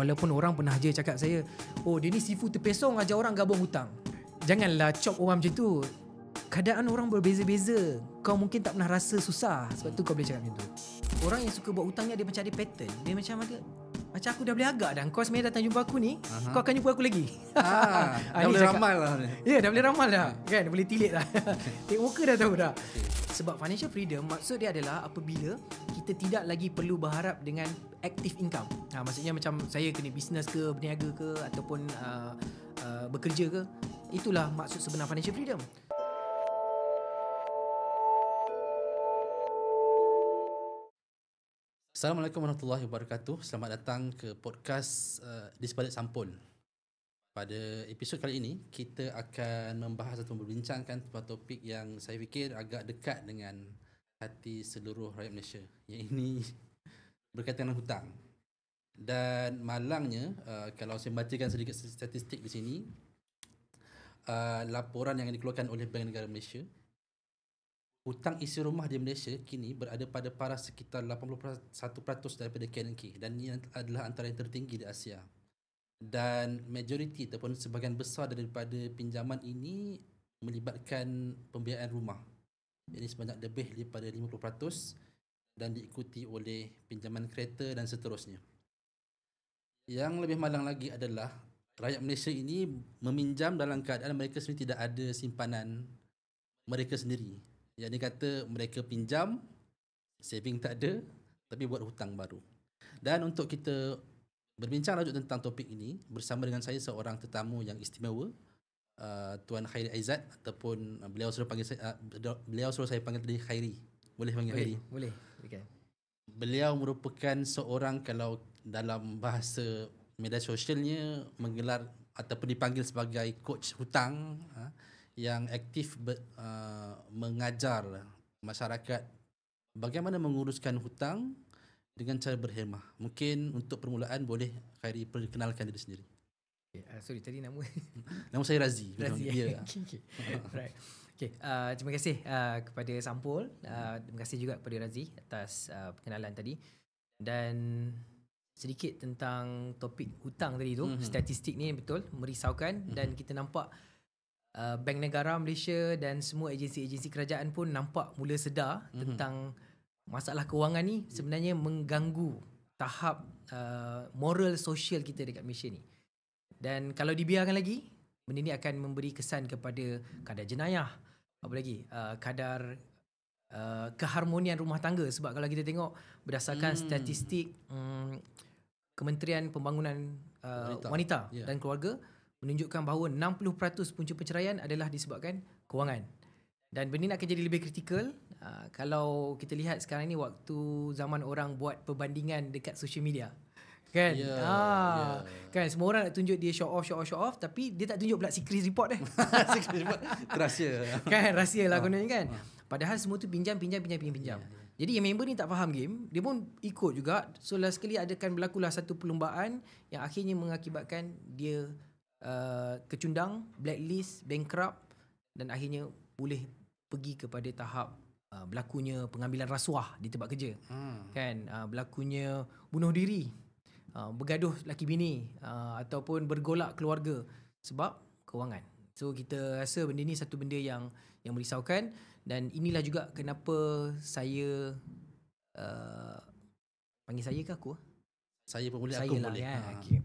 Walaupun orang pernah je cakap saya, oh dia ni sifu terpesong ajar orang gabung hutang. Janganlah cop orang macam tu. Keadaan orang berbeza-beza. Kau mungkin tak pernah rasa susah, sebab tu kau boleh cakap macam tu. Orang yang suka buat hutang ni, dia macam ada pattern. Dia macam ada, macam aku dah boleh agak dah, kau sebenarnya datang jumpa aku ni, kau akan jumpa aku lagi. Dah boleh ramal lah. Ya, dah boleh ramal dah. Kan, dah boleh tilik dah. Tengok muka dah tahu dah. Sebab financial freedom maksud dia adalah apabila kita tidak lagi perlu berharap dengan active income. Maksudnya macam saya kena bisnes ke, berniaga ke, ataupun bekerja ke. Itulah maksud sebenar financial freedom. Assalamualaikum warahmatullahi wabarakatuh. Selamat datang ke podcast Di Sebalik Sampul. Pada episod kali ini, kita akan membahas atau membincangkan sebuah topik yang saya fikir agak dekat dengan hati seluruh rakyat Malaysia. Yang ini berkaitan dengan hutang. Dan malangnya, kalau saya bacakan sedikit statistik di sini, laporan yang dikeluarkan oleh Bank Negara Malaysia, hutang isi rumah di Malaysia kini berada pada paras sekitar 81% daripada KNK, dan ini adalah antara yang tertinggi di Asia. Dan majoriti ataupun sebahagian besar daripada pinjaman ini melibatkan pembiayaan rumah. Ini sebanyak lebih daripada 50% dan diikuti oleh pinjaman kereta dan seterusnya. Yang lebih malang lagi adalah rakyat Malaysia ini meminjam dalam keadaan mereka sendiri tidak ada simpanan mereka sendiri. Yang dikata mereka pinjam, saving tak ada, tapi buat hutang baru. Dan untuk kita berbincang lanjut tentang topik ini, bersama dengan saya seorang tetamu yang istimewa, Tuan Khairi Aizat, ataupun beliau suruh saya panggil tadi Khairi. Boleh panggil Khairi? Boleh. Okay. Beliau merupakan seorang, kalau dalam bahasa media sosialnya, menggelar ataupun dipanggil sebagai coach hutang, yang aktif mengajar masyarakat bagaimana menguruskan hutang dengan cara berhemah. Mungkin untuk permulaan boleh Khairi perkenalkan diri sendiri. Sorry, tadi nama Nama saya Razi. Ya. Okay. Right. Okay. Terima kasih kepada Sampul. Terima kasih juga kepada Razi atas perkenalan tadi. Dan sedikit tentang topik hutang tadi tu. Statistik ni betul merisaukan, dan kita nampak Bank Negara Malaysia dan semua agensi-agensi kerajaan pun nampak mula sedar tentang masalah kewangan ni sebenarnya mengganggu tahap moral sosial kita dekat Malaysia ni. Dan kalau dibiarkan lagi, benda ni akan memberi kesan kepada kadar jenayah, apa lagi, kadar keharmonian rumah tangga. Sebab kalau kita tengok berdasarkan statistik Kementerian Pembangunan Wanita dan Keluarga, menunjukkan bahawa 60% punca perceraian adalah disebabkan kewangan. Dan benda ni akan jadi lebih kritikal kalau kita lihat sekarang ni waktu zaman orang buat perbandingan dekat social media. Kan? Kan semua orang nak tunjuk dia show off, tapi dia tak tunjuk pula secret report dia. Secret report rahsia. Kan rahsia lah kononnya kan. Padahal semua tu pinjam. Jadi yang member ni tak faham game, dia pun ikut juga. So last sekali adakan berlakulah satu perlumbaan yang akhirnya mengakibatkan dia kecundang, blacklist, bankrupt, dan akhirnya boleh pergi kepada tahap berlakunya pengambilan rasuah di tempat kerja. Kan, berlakunya bunuh diri, bergaduh laki bini, ataupun bergolak keluarga sebab kewangan. So kita rasa benda ni satu benda yang merisaukan, dan inilah juga kenapa saya panggil saya ke aku? Saya pun boleh, saya aku lah, boleh. Kan? Okay.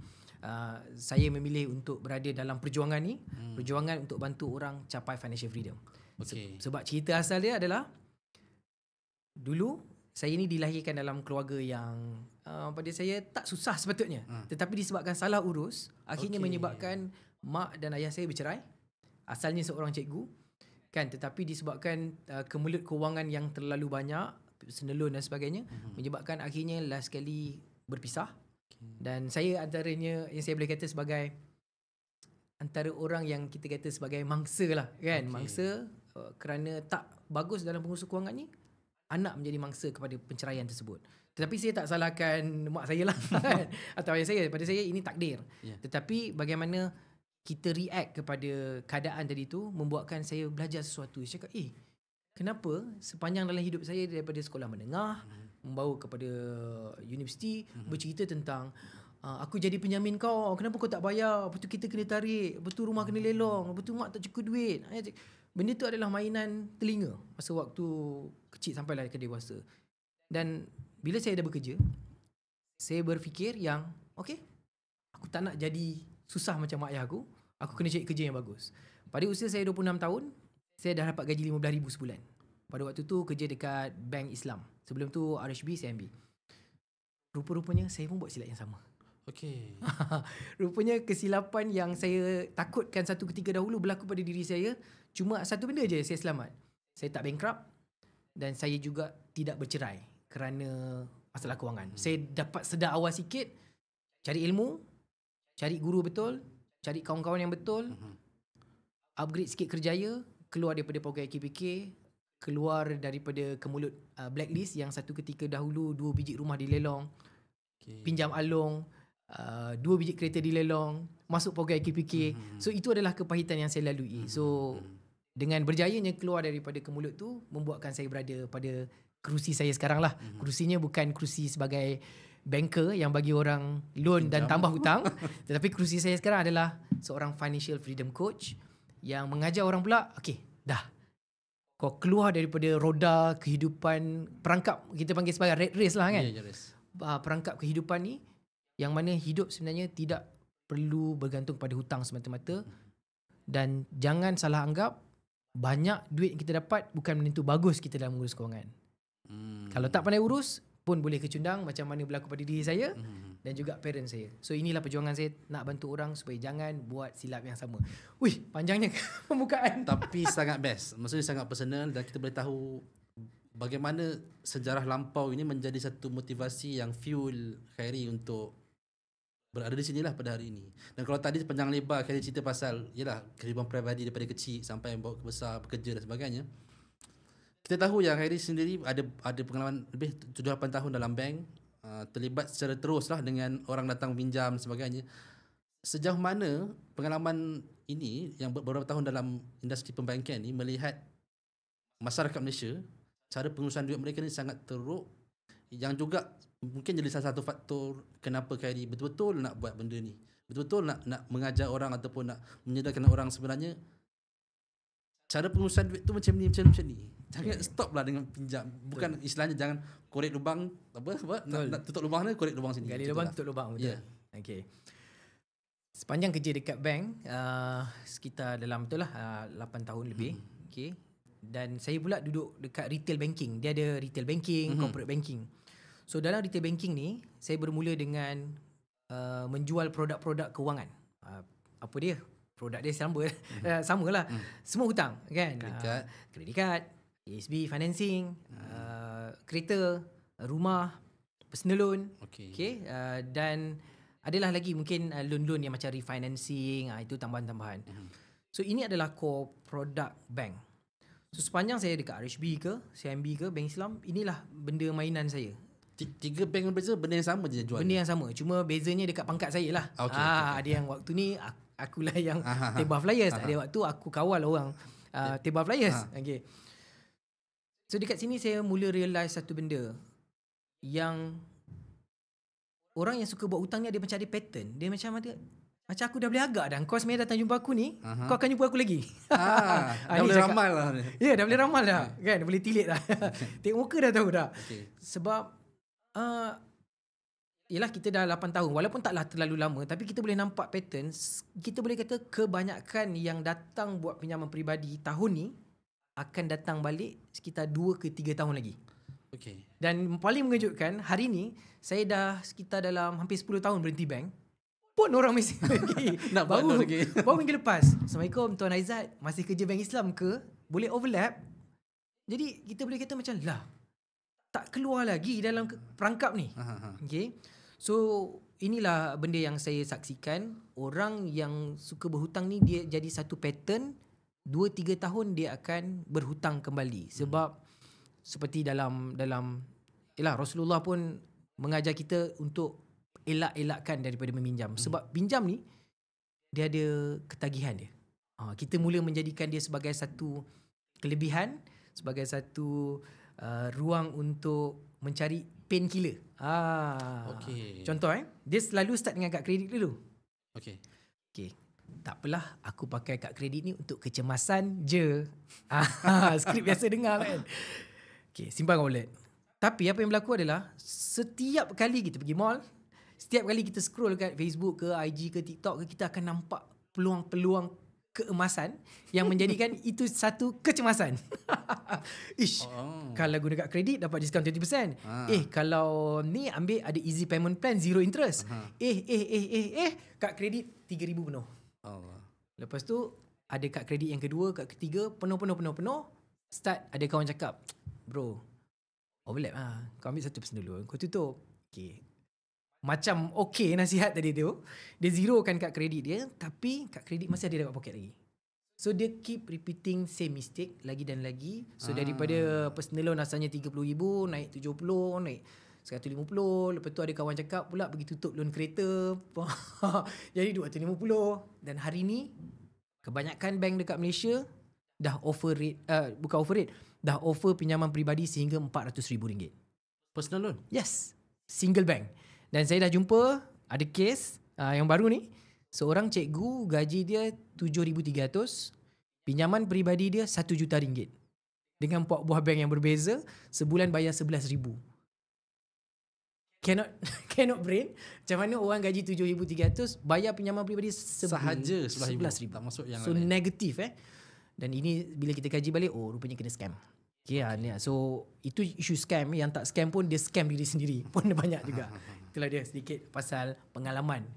Saya memilih untuk berada dalam perjuangan ni, perjuangan untuk bantu orang capai financial freedom. Okay. Sebab cerita asal dia adalah, dulu saya ni dilahirkan dalam keluarga yang pada saya tak susah sepatutnya, tetapi disebabkan salah urus, akhirnya menyebabkan mak dan ayah saya bercerai. Asalnya seorang cikgu, kan, tetapi disebabkan kemelut kewangan yang terlalu banyak, senelun dan sebagainya, menyebabkan akhirnya last kali berpisah. Dan saya antaranya yang saya boleh kata sebagai antara orang yang kita kata sebagai mangsa lah, kan. Mangsa kerana tak bagus dalam pengurusan kewangan ni, anak menjadi mangsa kepada penceraian tersebut. Tetapi saya tak salahkan mak saya lah atau ayah saya. Pada saya ini takdir. Tetapi bagaimana kita react kepada keadaan tadi tu membuatkan saya belajar sesuatu. Saya cakap, kenapa sepanjang dalam hidup saya daripada sekolah menengah membawa kepada universiti, bercerita tentang Aku jadi penjamin kau, kenapa kau tak bayar, lepas tu kita kena tarik, lepas tu rumah kena lelong, lepas tu mak tak cukup duit. Benda tu adalah mainan telinga masa waktu kecil sampailah ke dewasa. Dan bila saya dah bekerja, saya berfikir yang okay, aku tak nak jadi susah macam mak ayah aku kena cari kerja yang bagus. Pada usia saya 26 tahun, saya dah dapat gaji RM15,000 sebulan. Pada waktu tu kerja dekat Bank Islam. Sebelum tu RHB, CIMB. Rupa-rupanya saya pun buat silap yang sama. Okey. Rupanya kesilapan yang saya takutkan satu ketika dahulu berlaku pada diri saya. Cuma satu benda je saya selamat. Saya tak bankrupt dan saya juga tidak bercerai kerana masalah kewangan. Saya dapat sedar awal sikit, cari ilmu, cari guru betul, cari kawan-kawan yang betul, upgrade sikit kerjaya, keluar daripada pegawai KPK, keluar daripada kemulut blacklist yang satu ketika dahulu 2 biji rumah dilelong, pinjam alung, 2 biji kereta dilelong, masuk pegawai KPK. So itu adalah kepahitan yang saya lalui. So dengan berjayanya keluar daripada kemulut tu membuatkan saya berada pada kerusi saya sekarang lah. Kerusinya bukan kerusi sebagai banker yang bagi orang loan dan tambah hutang, tetapi kerusi saya sekarang adalah seorang financial freedom coach yang mengajar orang pula, okay, dah, kau keluar daripada roda kehidupan, perangkap kita panggil sebagai rat race lah kan. Perangkap kehidupan ni yang mana hidup sebenarnya tidak perlu bergantung pada hutang semata-mata, dan jangan salah anggap banyak duit yang kita dapat bukan menentu bagus kita dalam mengurus kewangan. Kalau tak pandai urus pun boleh kecundang macam mana berlaku pada diri saya dan juga parent saya. So inilah perjuangan saya nak bantu orang supaya jangan buat silap yang sama. Wih, panjangnya pembukaan. Tapi sangat best. Maksudnya sangat personal dan kita boleh tahu bagaimana sejarah lampau ini menjadi satu motivasi yang fuel Khairi untuk berada di sinilah pada hari ini. Dan kalau tadi panjang lebar Khairi cerita pasal yalah kehidupan peribadi daripada kecil sampai yang bawa ke besar, bekerja dan sebagainya. Kita tahu yang Khairi sendiri ada pengalaman lebih 7-8 tahun dalam bank, terlibat secara terus lah dengan orang datang pinjam dan sebagainya. Sejauh mana pengalaman ini yang beberapa tahun dalam industri pembankan ni melihat masyarakat Malaysia, cara pengurusan duit mereka ni sangat teruk, yang juga mungkin jadi salah satu faktor kenapa Khairi betul-betul nak buat benda ni, betul-betul nak mengajar orang ataupun nak menyedarkan orang sebenarnya cara pengurusan duit tu macam ni. Jangan stop lah dengan pinjam. Bukan istilahnya jangan korek lubang nak tutup lubang ni, korek lubang sini. Gali lubang, tutup lubang, betul. Okay. Sepanjang kerja dekat bank sekitar dalam betul lah 8 tahun lebih. Okay. Dan saya pula duduk dekat retail banking. Dia ada retail banking, corporate banking. So dalam retail banking ni saya bermula dengan menjual produk-produk kewangan. Apa dia? Produk dia sama lah. Semua hutang kan. Credit card, ASB financing, kereta, rumah, personal loan. Okay. Dan adalah lagi mungkin loan-loan yang macam refinancing, itu tambahan-tambahan. So ini adalah core produk bank. So sepanjang saya dekat RHB ke, CIMB ke, Bank Islam, inilah benda mainan saya. 3 bank berbeza, benda yang sama je jual. Benda yang sama, cuma bezanya dekat pangkat saya lah. Okay. Ada yang waktu ni akulah yang tebal flyers, ada waktu aku kawal orang tebal flyers. Okay. So dekat sini saya mula realise satu benda, yang orang yang suka buat hutang ni ada macam ada pattern. Dia macam aku dah boleh agak dah, kau sebenarnya datang jumpa aku ni, kau akan jumpa aku lagi. Dah boleh ramal lah. Ya, dah boleh ramal dah. Kan, dah boleh tilik dah. Tengok muka dah tahu dah. Sebab yelah kita dah 8 tahun, walaupun taklah terlalu lama, tapi kita boleh nampak pattern. Kita boleh kata kebanyakan yang datang buat pinjaman peribadi tahun ni akan datang balik sekitar 2 ke 3 tahun lagi. Dan paling mengejutkan, hari ni saya dah sekitar dalam hampir 10 tahun berhenti bank, pun orang mesej lagi. Nak baru lagi. Baru minggu lepas, Assalamualaikum Tuan Aizat, masih kerja Bank Islam ke? Boleh overlap? Jadi kita boleh kata macam lah, tak keluar lagi dalam perangkap ni. Okay. So inilah benda yang saya saksikan. Orang yang suka berhutang ni dia jadi satu pattern, 2-3 tahun dia akan berhutang kembali. Sebab seperti dalam yalah, Rasulullah pun mengajar kita untuk elak-elakkan daripada meminjam. Sebab pinjam ni dia ada ketagihan dia. Kita mula menjadikan dia sebagai satu kelebihan, sebagai satu ruang untuk mencari painkiller. Contoh dia selalu start dengan kad kredit dulu. Okay. Tak apalah, aku pakai kad kredit ni untuk kecemasan je. Skrip biasa dengar kan. Simpan kat wallet. Tapi apa yang berlaku adalah setiap kali kita pergi mall, setiap kali kita scroll kat Facebook ke IG ke TikTok ke, kita akan nampak peluang-peluang keemasan yang menjadikan itu satu kecemasan. Kalau guna kad kredit dapat diskaun 20%. Kalau ni ambil ada easy payment plan, zero interest. Kad kredit 3,000 penuh. Lepas tu ada kad kredit yang kedua, kad ketiga, penuh. Start ada kawan cakap, bro, overlap kau ambil 1% dulu, kau tutup. Macam nasihat tadi tu. Dia zerokan kad kredit dia, tapi kad kredit masih ada dapat poket lagi. So dia keep repeating same mistake lagi dan lagi. So daripada personal loan asalnya 30,000 naik 70, naik 150. Lepas tu ada kawan cakap pula pergi tutup loan kereta jadi 250. Dan hari ni kebanyakan bank dekat Malaysia dah offer rate, bukan offer rate, dah offer pinjaman peribadi sehingga RM400,000. Personal loan? Yes, single bank. Dan saya dah jumpa ada kes yang baru ni, seorang cikgu gaji dia 7,300, pinjaman peribadi dia RM1 juta. Dengan buah bank yang berbeza, sebulan bayar RM11,000. Cannot brain. Macam mana orang gaji 7,300 bayar pinjaman peribadi sahaja RM11,000. Tak masuk yang so lain. Negatif Dan ini bila kita kaji balik, rupanya kena scam. So itu isu scam. Yang tak scam pun dia scam diri sendiri pun banyak juga. Itulah dia sedikit pasal pengalaman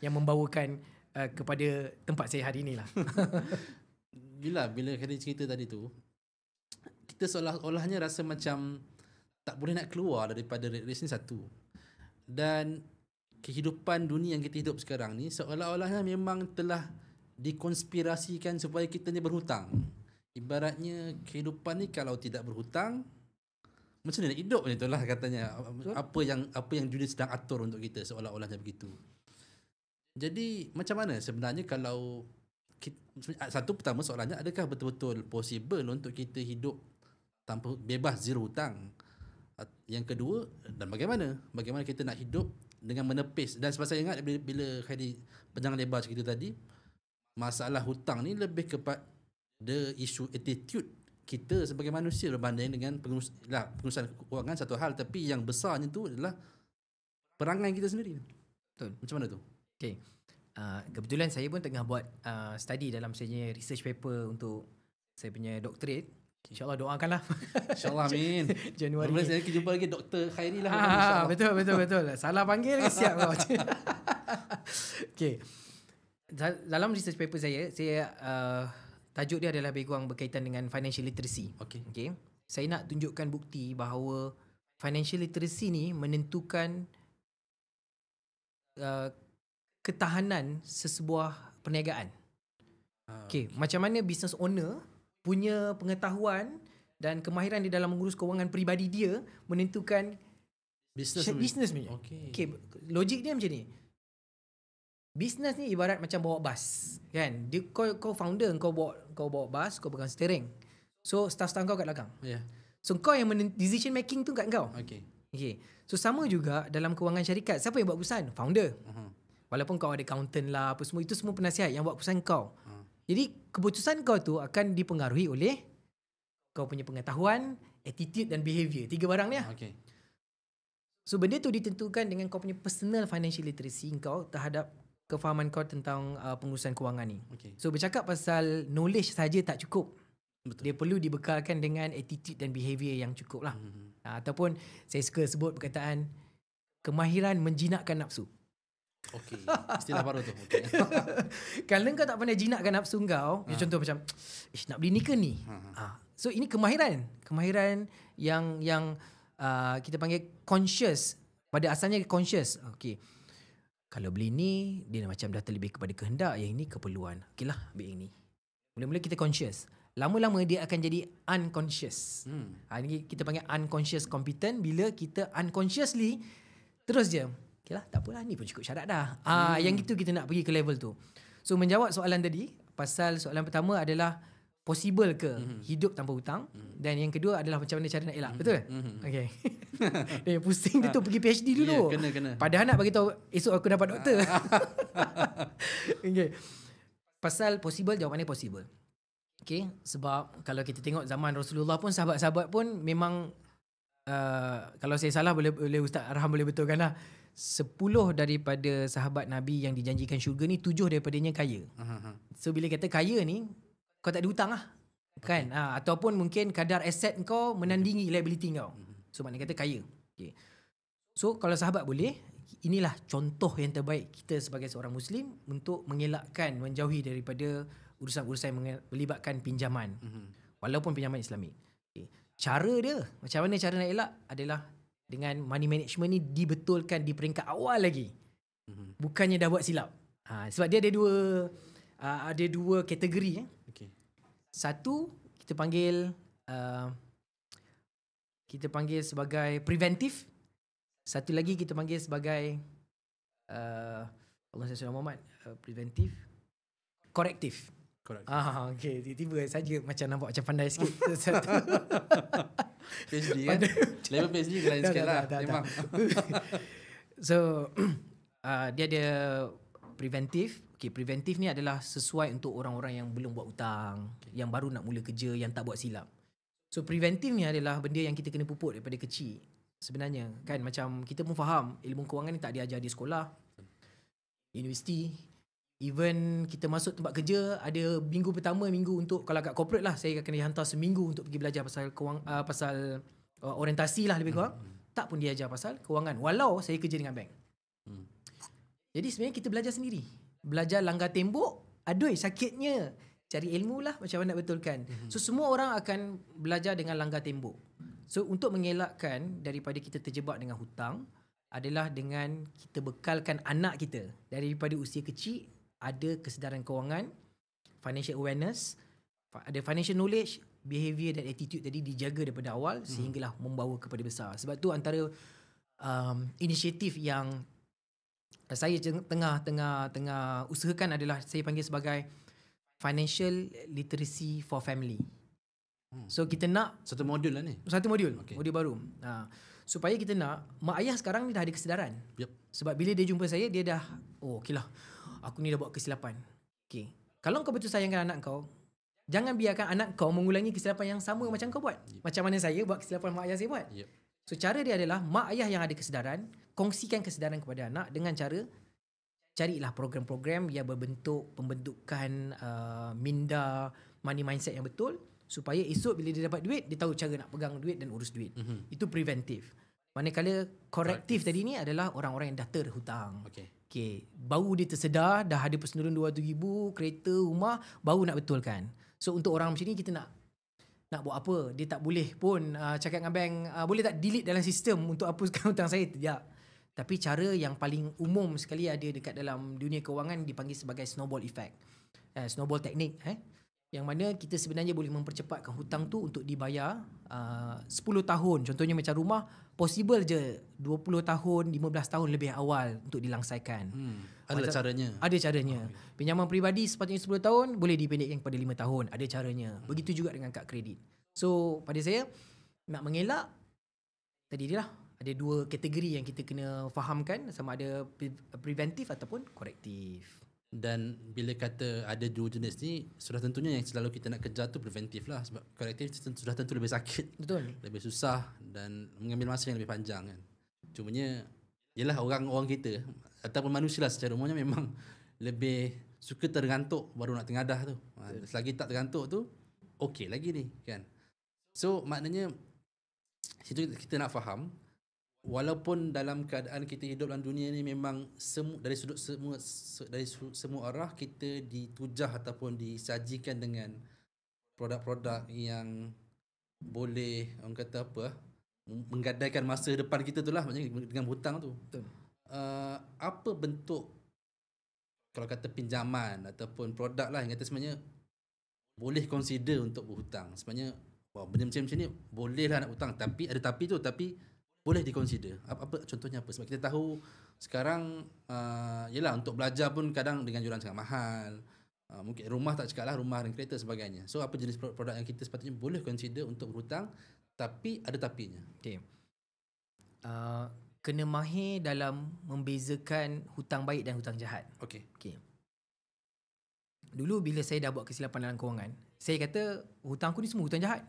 yang membawakan kepada tempat saya hari inilah. Bila kali cerita tadi tu, kita seolah-olahnya rasa macam tak boleh nak keluar daripada rat race ni satu. Dan kehidupan dunia yang kita hidup sekarang ni seolah-olahnya memang telah dikonspirasikan supaya kita ni berhutang. Ibaratnya kehidupan ni kalau tidak berhutang, macam mana nak hidup ni, itulah katanya. Apa yang dunia sedang atur untuk kita, seolah-olahnya begitu. Jadi macam mana sebenarnya kalau satu, pertama soalannya, adakah betul-betul possible untuk kita hidup tanpa bebas, zero hutang? Yang kedua, dan bagaimana kita nak hidup dengan menepis. Dan sebab saya ingat bila Khairi panjang lebar cerita tadi, masalah hutang ni lebih kepada isu attitude kita sebagai manusia berbanding dengan pengurusan kewangan satu hal, tapi yang besarnya tu adalah perangai kita sendiri. Betul. Macam mana tu? Kebetulan saya pun tengah buat study dalam saya punya research paper untuk saya punya doctorate. InsyaAllah doakanlah. InsyaAllah, amin. Januari ni. Saya jumpa lagi Dr. Khairi lah. Betul. Salah panggil siap kau. Dalam research paper saya tajuk dia adalah lebih kurang berkaitan dengan financial literacy. Saya nak tunjukkan bukti bahawa financial literacy ni menentukan ketahanan sesebuah perniagaan. Macam mana business owner punya pengetahuan dan kemahiran di dalam mengurus kewangan peribadi dia menentukan business ni. Logik dia macam ni. Business ni ibarat macam bawa bas, kan? Dia kau founder, kau bawa bas, kau pegang steering. So staff-staff kau kat belakang. So kau yang decision making tu kat kau. So sama juga dalam kewangan syarikat, siapa yang buat keputusan? Founder. Walaupun kau ada accountant lah, apa semua, itu semua penasihat yang buat keputusan kau. Jadi keputusan kau tu akan dipengaruhi oleh kau punya pengetahuan, attitude dan behavior. 3 barang ni lah. So benda tu ditentukan dengan kau punya personal financial literacy kau terhadap kefahaman kau tentang pengurusan kewangan ni. So bercakap pasal knowledge saja tak cukup. Dia perlu dibekalkan dengan attitude dan behavior yang cukup lah. Ataupun saya suka sebut perkataan kemahiran menjinakkan nafsu. Istilah baru tu. Kalau kau tak pandai jinakkan nafsu kau, contoh macam nak beli ni ke ni. So ini kemahiran yang kita panggil conscious. Pada asalnya conscious. Kalau beli ni dia macam dah terlebih kepada kehendak, yang ini keperluan. Lah ambil yang ni. Mula-mula kita conscious, lama-lama dia akan jadi unconscious. Ini kita panggil unconscious competent. Bila kita unconsciously terus je, lah tak apalah, ni pun cukup syarat dah. Yang itu kita nak pergi ke level tu. So menjawab soalan tadi, pasal soalan pertama adalah possible ke hidup tanpa hutang, dan yang kedua adalah macam mana cara nak elak. Betul? Okay. Dan yang pusing dia tu pergi PhD dulu. Kena. Padahal nak bagi tahu esok aku dapat doktor. Okay. Pasal possible, jawapannya possible. Okay, sebab kalau kita tengok zaman Rasulullah pun, sahabat-sahabat pun memang kalau saya salah boleh Ustaz Arham boleh betulkan lah. 10 daripada sahabat Nabi yang dijanjikan syurga ni, 7 daripadanya kaya. So bila kata kaya ni, kau tak ada hutang lah. Kan? Ataupun mungkin kadar aset kau menandingi liability kau. So maknanya kata kaya. Okay. So kalau sahabat boleh, inilah contoh yang terbaik kita sebagai seorang Muslim untuk mengelakkan, menjauhi daripada urusan-urusan yang melibatkan pinjaman. Walaupun pinjaman Islamik. Okay. Cara dia, macam mana cara nak elak adalah dengan money management ni dibetulkan di peringkat awal lagi. Bukannya dah buat silap. Sebab dia ada dua kategori. Okay. Satu kita panggil sebagai preventif. Satu lagi kita panggil sebagai Allah SWT Muhammad, preventif, korektif. Okay, tiba-tiba saja macam nampak macam pandai sikit. PhD kan? Level PhD lain sikit lah. Memang. So dia ada preventif. Okay, preventif ni adalah sesuai untuk orang-orang yang belum buat hutang, yang baru nak mula kerja, yang tak buat silap. So preventif ni adalah benda yang kita kena pupuk daripada kecil sebenarnya. Kan macam kita pun faham ilmu kewangan ni tak diajar di sekolah, universiti. Even kita masuk tempat kerja, ada minggu pertama, minggu untuk, kalau kat corporate lah, saya akan dihantar seminggu untuk pergi belajar pasal orientasi lah lebih kurang. Tak pun diajar pasal kewangan, walau saya kerja dengan bank. Jadi sebenarnya kita belajar sendiri. Belajar langgar tembok, aduh sakitnya. Cari ilmu lah macam mana nak betulkan. So semua orang akan belajar dengan langgar tembok. So untuk mengelakkan daripada kita terjebak dengan hutang adalah dengan kita bekalkan anak kita daripada usia kecil ada kesedaran kewangan, financial awareness, ada financial knowledge, behavior dan attitude tadi dijaga daripada awal sehinggalah membawa kepada besar. Sebab tu antara inisiatif yang saya tengah usahakan adalah saya panggil sebagai financial literacy for family. So kita nak satu modul lah ni. Satu modul, okay. Modul baru. Supaya kita nak mak ayah sekarang ni dah ada kesedaran. Yep. Sebab bila dia jumpa saya, dia dah okey lah, aku ni dah buat kesilapan. Okay. Kalau kau betul sayangkan anak kau, jangan biarkan anak kau mengulangi kesilapan yang sama macam kau buat. Yep. Macam mana saya buat kesilapan mak ayah saya buat. Yep. So cara dia adalah mak ayah yang ada kesedaran, kongsikan kesedaran kepada anak dengan cara carilah program-program yang berbentuk pembentukan minda, money mindset yang betul, supaya esok bila dia dapat duit, dia tahu cara nak pegang duit dan urus duit. Itu preventif. Manakala korektif tadi ni adalah orang-orang yang dah terhutang. Okay. Baru dia tersedar, dah ada personalan 200,000, kereta, rumah, baru nak betulkan. So untuk orang macam ni kita nak buat apa? Dia tak boleh pun cakap dengan bank, boleh tak delete dalam sistem untuk hapuskan hutang saya? Tidak. Tapi cara yang paling umum sekali ada dekat dalam dunia kewangan dipanggil sebagai snowball effect. Snowball technique. Yang mana kita sebenarnya boleh mempercepatkan hutang tu untuk dibayar 10 tahun. Contohnya macam rumah, possible je 20 tahun, 15 tahun lebih awal untuk dilangsaikan. Ada caranya. Ada caranya. Pinjaman peribadi sepatutnya 10 tahun, boleh dipendekkan kepada 5 tahun. Ada caranya. Begitu juga dengan kad kredit. So pada saya, nak mengelak, tadi dia lah, ada dua kategori yang kita kena fahamkan, sama ada preventif ataupun korektif. Dan bila kata ada dua jenis ni, sudah tentunya yang selalu kita nak kejar tu preventif lah. Sebab korektif sudah tentu lebih sakit. Betul. Lebih susah dan mengambil masa yang lebih panjang kan. Cumanya, yelah orang-orang kita ataupun manusia lah secara umumnya memang lebih suka tergantuk baru nak tengadah tu. Selagi tak tergantuk tu, okey lagi ni kan. So maknanya, situ kita nak faham, walaupun dalam keadaan kita hidup dalam dunia ni memang dari semua arah kita ditujah ataupun disajikan dengan produk-produk yang boleh orang kata apa, menggadaikan masa depan kita tu lah, maknanya dengan hutang tu. Betul. Apa bentuk kalau kata pinjaman ataupun produk lah yang kata sebenarnya boleh consider untuk berhutang? Sebenarnya benda macam ni boleh lah nak hutang, tapi ada tapi boleh diconsider. Apa contohnya apa? Sebab kita tahu sekarang yelah untuk belajar pun kadang dengan yuran sangat mahal. Mungkin rumah tak cakap lah, rumah dan kereta sebagainya. So apa jenis produk yang kita sepatutnya boleh consider untuk berhutang, tapi ada tapinya. Okay. Kena mahir dalam membezakan hutang baik dan hutang jahat. Okay. Dulu bila saya dah buat kesilapan dalam kewangan, saya kata hutang aku ni semua hutang jahat.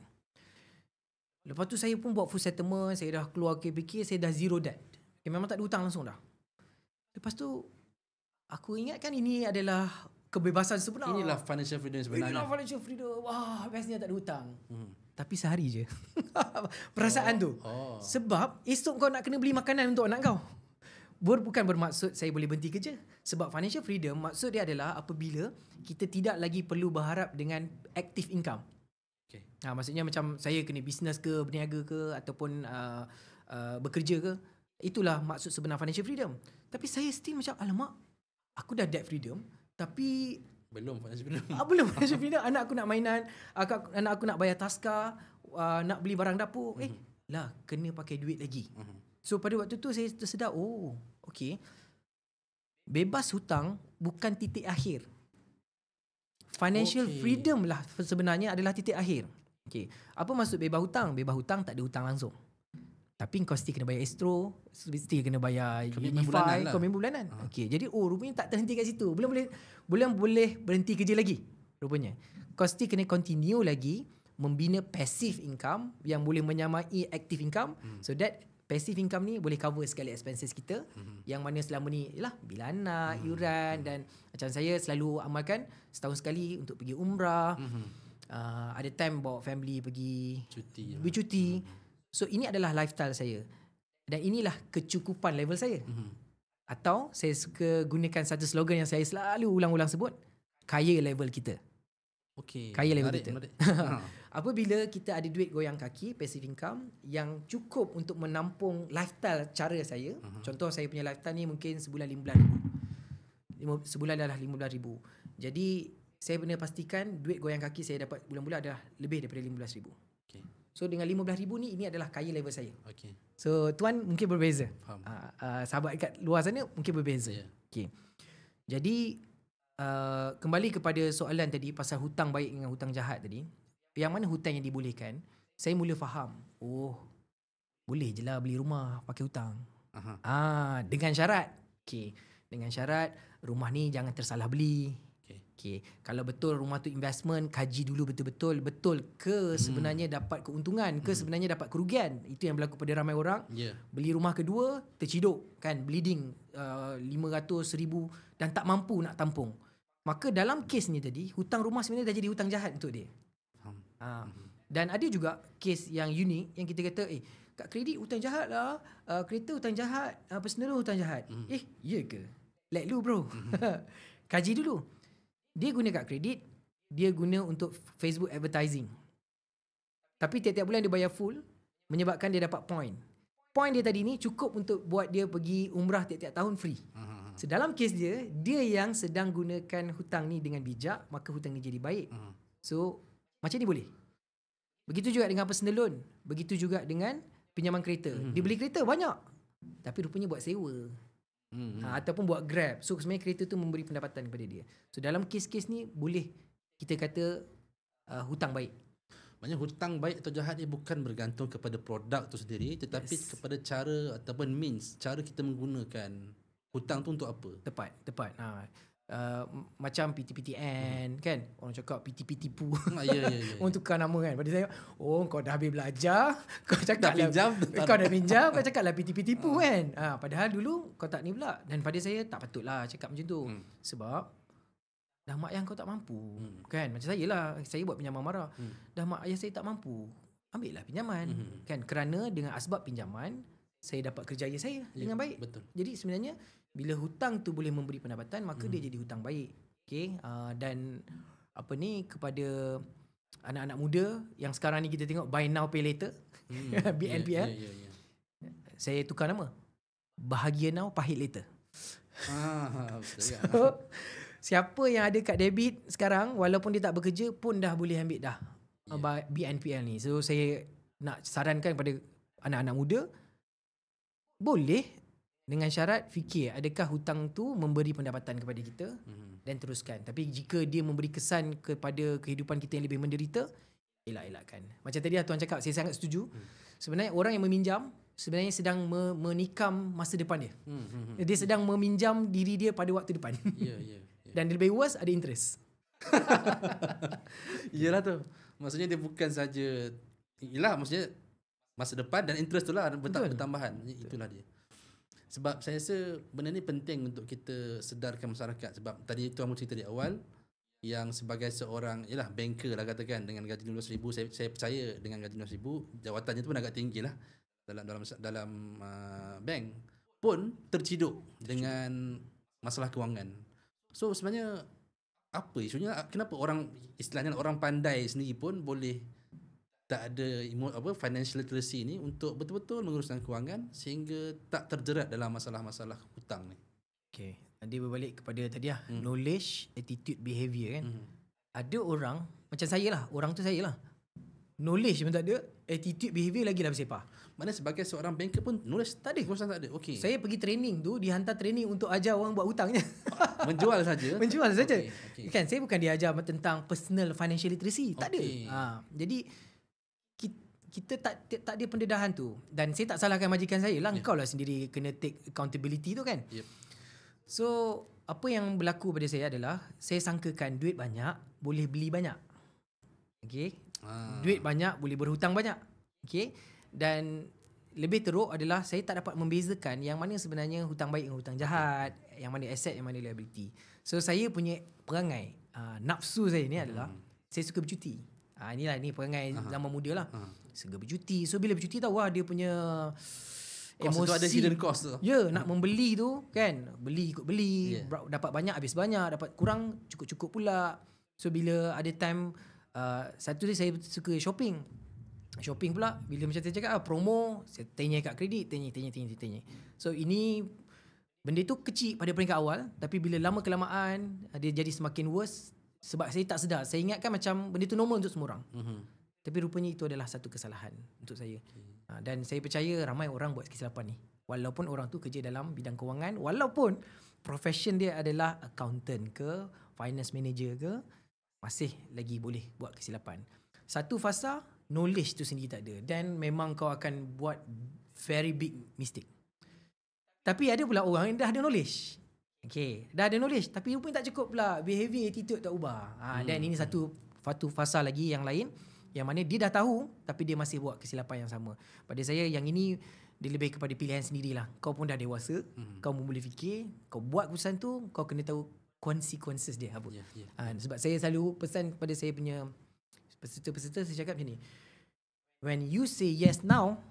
Lepas tu saya pun buat full settlement, saya dah keluar fikir, saya dah zero debt. Memang tak ada hutang langsung dah. Lepas tu aku ingatkan ini adalah kebebasan sebenar. Inilah financial freedom sebenarnya. Inilah financial freedom. Wah, bestnya tak ada hutang. Tapi sehari je. Perasaan tu. Sebab esok kau nak kena beli makanan untuk anak kau. Bukan bermaksud saya boleh berhenti kerja. Sebab financial freedom maksud dia adalah apabila kita tidak lagi perlu berharap dengan active income. Okay. Maksudnya macam saya kena bisnes ke, berniaga ke, ataupun bekerja ke. Itulah maksud sebenar financial freedom. Tapi saya still macam, alamak, aku dah debt freedom, tapi belum financial freedom. Belum financial freedom. Anak aku nak mainan, anak aku nak bayar taska, nak beli barang dapur. Lah, kena pakai duit lagi. So pada waktu tu saya tersedar, okay, bebas hutang bukan titik akhir. Financial freedom lah sebenarnya adalah titik akhir. Okay. Apa maksud bebas hutang? Bebas hutang tak ada hutang langsung. Tapi kau mesti kena bayar Astro, mesti kena bayar Unify, komitmen bulanan. Okay, jadi rupanya tak terhenti kat situ. Belum boleh berhenti kerja lagi rupanya. Kau mesti kena continue lagi membina passive income yang boleh menyamai active income, so that passive income ni boleh cover segala expenses kita, yang mana selama ni ialah bil anak, yuran, dan macam saya selalu amalkan setahun sekali untuk pergi umrah. Ada time bawa family pergi cuti. So ini adalah lifestyle saya. Dan inilah kecukupan level saya. Atau saya suka gunakan satu slogan yang saya selalu ulang-ulang sebut, kaya level kita. Kaya level kita. Apabila kita ada duit goyang kaki, passive income yang cukup untuk menampung lifestyle cara saya. Contoh saya punya lifestyle ni mungkin sebulan RM15,000. Sebulan adalah RM15,000. Jadi saya benar pastikan duit goyang kaki saya dapat bulan-bulan adalah lebih daripada RM15,000. So dengan RM15,000 ni, ini adalah kaya level saya. So tuan mungkin berbeza. Sahabat kat luar sana mungkin berbeza. Jadi kembali kepada soalan tadi pasal hutang baik dengan hutang jahat tadi. Yang mana hutang yang dibolehkan? Saya mula faham. Boleh je lah beli rumah pakai hutang. Dengan syarat. Dengan syarat rumah ni jangan tersalah beli. Kalau betul rumah tu investment, kaji dulu betul-betul betul ke sebenarnya dapat keuntungan ke sebenarnya dapat kerugian. Itu yang berlaku pada ramai orang. Beli rumah kedua terciduk kan, bleeding 500,000 dan tak mampu nak tampung. Maka dalam kes ni tadi, hutang rumah sebenarnya dah jadi hutang jahat untuk dia. Dan ada juga kes yang unik yang kita kata kat kredit hutang jahat lah, kereta hutang jahat, personal hutang jahat. Ya ke? Let lu bro. Kaji dulu. Dia guna kat kredit, dia guna untuk Facebook advertising. Tapi tiap-tiap bulan dia bayar full, menyebabkan dia dapat point. Point dia tadi ni cukup untuk buat dia pergi umrah tiap-tiap tahun free. So dalam kes dia yang sedang gunakan hutang ni dengan bijak, maka hutang ni jadi baik. So macam ni boleh. Begitu juga dengan personal loan. Begitu juga dengan pinjaman kereta. Dia beli kereta banyak, tapi rupanya buat sewa. Ataupun buat Grab. So sebenarnya kereta tu memberi pendapatan kepada dia. So dalam kes-kes ni boleh kita kata hutang baik. Maksudnya hutang baik atau jahat ni bukan bergantung kepada produk tu sendiri, tetapi kepada cara ataupun means, cara kita menggunakan hutang tu untuk apa. Tepat. Macam PTPTN kan, orang cakap PT tipu. Orang tukar nama kan. Pada saya, kau dah habis belajar, kau cakap kau dah pinjam, kau cakap lah PT tipu kan. Padahal dulu kau tak ni pula. Dan pada saya tak patutlah cakap macam tu. Sebab dah mak ayah kau tak mampu kan. Macam saya lah, saya buat pinjaman marah. Dah mak ayah saya tak mampu, ambil lah pinjaman kan. Kerana dengan asbab pinjaman saya dapat kerjaya saya dengan baik. Betul. Jadi sebenarnya bila hutang tu boleh memberi pendapatan, maka dia jadi hutang baik. Dan kepada anak-anak muda yang sekarang ni kita tengok buy now pay later, BNPL. Saya tukar nama, bahagia now pahit later. So siapa yang ada kad debit sekarang, walaupun dia tak bekerja pun dah boleh ambil dah BNPL ni. So saya nak sarankan kepada anak-anak muda, boleh Dengan syarat fikir adakah hutang tu memberi pendapatan kepada kita dan teruskan. Tapi jika dia memberi kesan kepada kehidupan kita yang lebih menderita, elakkan. Macam tadi Tuan cakap, saya sangat setuju. Sebenarnya orang yang meminjam sebenarnya sedang menikam masa depan dia. Dia sedang meminjam diri dia pada waktu depan. Dan lebih worse ada interest. Iyalah tu. Maksudnya dia bukan saja, ialah maksudnya masa depan dan interest tu lah bertambahan. Itulah dia. Sebab saya rasa benda ni penting untuk kita sedarkan masyarakat. Sebab tadi Tuan cerita di awal, yang sebagai seorang banker lah katakan, dengan gaji RM15,000, saya percaya dengan gaji RM15,000 jawatannya tu pun agak tinggi lah dalam bank, pun terciduk dengan masalah kewangan. So sebenarnya apa isunya? Kenapa istilahnya orang pandai sendiri pun boleh tak ada financial literacy ni untuk betul-betul menguruskan kewangan sehingga tak terjerat dalam masalah-masalah hutang ni? Okay, dia berbalik kepada tadi knowledge, attitude, behaviour kan. Ada orang macam saya lah, orang tu saya lah, knowledge pun tak ada, attitude, behaviour lagi lah bersepah. Mana sebagai seorang banker pun knowledge tak ada, tak ada. Okay. Saya pergi training tu, dihantar training untuk ajar orang buat hutang je. Menjual saja. Menjual saja. Kan saya bukan diajar tentang personal financial literacy, tak ada. Jadi kita tak ada pendedahan tu. Dan saya tak salahkan majikan saya lah, engkau lah sendiri kena take accountability tu kan. So apa yang berlaku pada saya adalah saya sangkakan duit banyak boleh beli banyak. Okay. Duit banyak boleh berhutang banyak. Okay. Dan lebih teruk adalah saya tak dapat membezakan yang mana sebenarnya hutang baik dengan hutang jahat, yang mana aset, yang mana liability. So saya punya perangai, nafsu saya ni adalah saya suka bercuti. Ni perangai zaman muda lah. Suka bercuti. So bila bercuti tahu dia punya emosi tu ada hidden cost tu. Nak membeli tu kan, beli ikut beli, dapat banyak habis banyak, dapat kurang cukup-cukup pula. So bila ada time satu saya suka shopping pula, bila macam saya cakap promo, saya tanya kat kredit, tanya. So ini benda tu kecil pada peringkat awal, tapi bila lama kelamaan dia jadi semakin worse sebab saya tak sedar. Saya ingatkan macam benda tu normal untuk semua orang. Tapi rupanya itu adalah satu kesalahan untuk saya. Dan saya percaya ramai orang buat kesilapan ni. Walaupun orang tu kerja dalam bidang kewangan, walaupun profession dia adalah accountant ke, finance manager ke, masih lagi boleh buat kesilapan. Satu fasa, knowledge tu sendiri tak ada. Dan memang kau akan buat very big mistake. Tapi ada pula orang yang dah ada knowledge. Okay, dah ada knowledge tapi rupanya tak cukup pula, behavior, attitude tak ubah. Dan ini satu fasa lagi yang lain, yang mana dia dah tahu tapi dia masih buat kesilapan yang sama. Pada saya yang ini dia lebih kepada pilihan sendirilah. Kau pun dah dewasa, kau pun boleh fikir, kau buat keputusan tu, kau kena tahu consequences dia apa. Sebab saya selalu pesan kepada saya punya peserta-peserta, saya cakap macam ni, when you say yes now,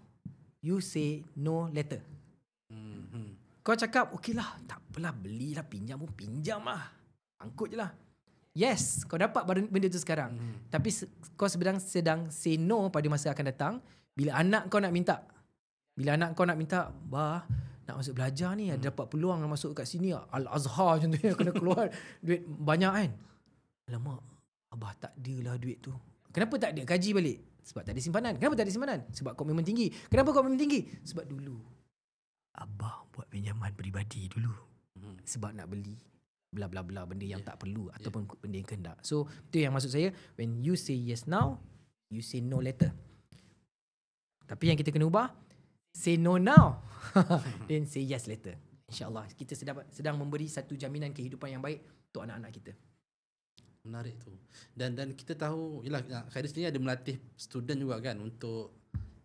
you say no later. Kau cakap okey lah, tak apalah, belilah, pinjam pun pinjam lah, angkut je lah. Yes, kau dapat benda tu sekarang. Tapi kau sedang say no pada masa akan datang. Bila anak kau nak minta, bah, nak masuk belajar ni, ada dapat peluang nak masuk kat sini, Al-Azhar contohnya, kena keluar duit banyak kan. Alamak, abah tak ada lah duit tu. Kenapa tak ada? Kaji balik. Sebab tak ada simpanan. Kenapa tak ada simpanan? Sebab komitmen tinggi. Kenapa komitmen tinggi? Sebab dulu abah buat pinjaman peribadi dulu. Sebab nak beli bla bla bla, benda yang tak perlu ataupun benda yang kehendak. So itu yang maksud saya, when you say yes now, you say no later. Tapi yang kita kena ubah, say no now then say yes later. InsyaAllah kita sedang memberi satu jaminan kehidupan yang baik untuk anak-anak kita. Menarik tu. Dan kita tahu, yalah, Khairi sendiri ada melatih student juga kan, untuk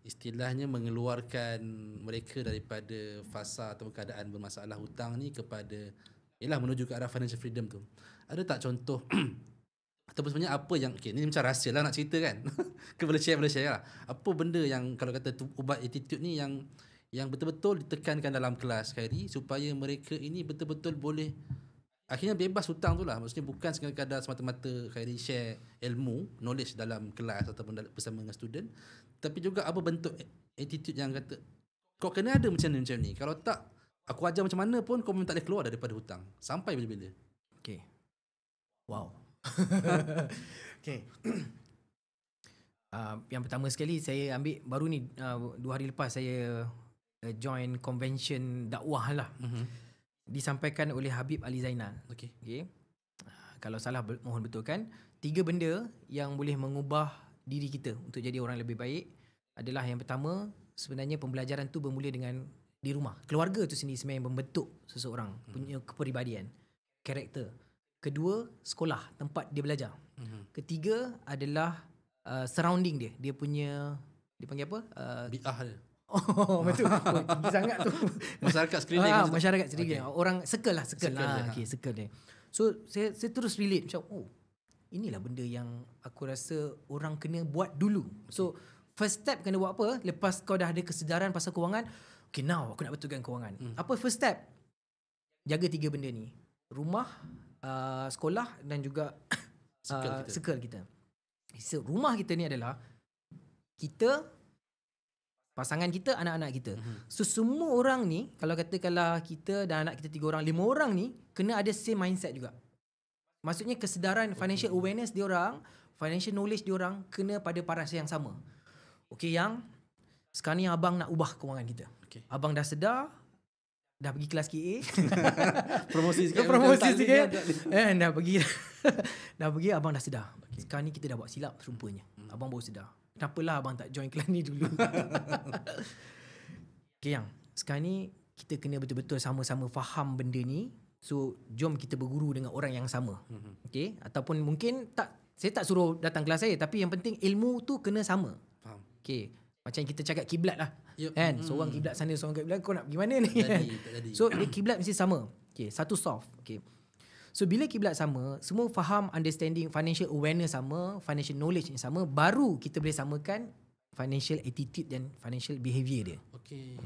istilahnya mengeluarkan mereka daripada fasa atau keadaan bermasalah hutang ni kepada, yalah, menuju ke arah financial freedom tu. Ada tak contoh ataupun sebenarnya apa yang, ni macam rahsia lah nak cerita kan. Boleh share lah. Apa benda yang kalau kata ubat attitude ni yang betul-betul ditekankan dalam kelas Khairi supaya mereka ini betul-betul boleh akhirnya bebas hutang tu lah. Maksudnya bukan sekadar semata-mata Khairi share ilmu, knowledge dalam kelas ataupun bersama dengan student, tapi juga apa bentuk attitude yang kata kau kena ada macam ni. Kalau tak, aku ajar macam mana pun kau memang tak boleh keluar daripada hutang. Sampai bila-bila. Okay. Wow. Okay. Yang pertama sekali saya ambil baru ni 2 hari lepas saya joint convention dakwah lah. Disampaikan oleh Habib Ali Zainal. Okay. Kalau salah mohon betulkan. 3 benda yang boleh mengubah diri kita untuk jadi orang lebih baik adalah yang pertama, sebenarnya pembelajaran tu bermula dengan di rumah. Keluarga tu sendiri sebenarnya yang membentuk seseorang punya kepribadian, karakter. Kedua, sekolah, tempat dia belajar. Ketiga adalah surrounding dia. Dia punya, dia panggil apa? Bi'ah dia. Oh, betul. Oh, tinggi sangat tu. Masyarakat sekeliling. Masyarakat sekeliling. Okay. Orang circle lah. Circle lah. Dia. Okay, circle dia. So, saya terus relate. Macam, inilah benda yang aku rasa orang kena buat dulu. So, first step kena buat apa? Lepas kau dah ada kesedaran pasal kewangan, okay, now aku nak betulkan kewangan. Apa first step? Jaga 3 benda ni. Rumah, sekolah dan juga circle kita. So, rumah kita ni adalah kita, pasangan kita, anak-anak kita. So, semua orang ni, kalau katakanlah kita dan anak kita 3 orang, 5 orang ni, kena ada same mindset juga. Maksudnya kesedaran financial awareness diorang, financial knowledge diorang kena pada paras yang sama. Okay, yang sekarang ni abang nak ubah kewangan kita. Okay. Abang dah sedar, dah pergi kelas KA. Promosi sikit. Dah pergi. Dah pergi, abang dah sedar. Okay. Sekarang ni kita dah buat silap rupanya. Abang baru sedar. Kenapalah abang tak join kelas ni dulu? Okay, yang sekarang ni kita kena betul-betul sama-sama faham benda ni. So, jom kita berguru dengan orang yang sama. Okay? Ataupun mungkin saya tak suruh datang kelas saya, tapi yang penting ilmu tu kena sama. Faham. Okay. Macam kita cakap kiblat lah. Kan? Seorang kiblat sana, seorang kiblat, kau nak pergi mana ni? Tak jadi. So, dia kiblat mesti sama. Okay. Satu soft. Okay. So, bila kiblat sama, semua faham, understanding, financial awareness sama, financial knowledge yang sama, baru kita boleh samakan financial attitude dan financial behaviour dia.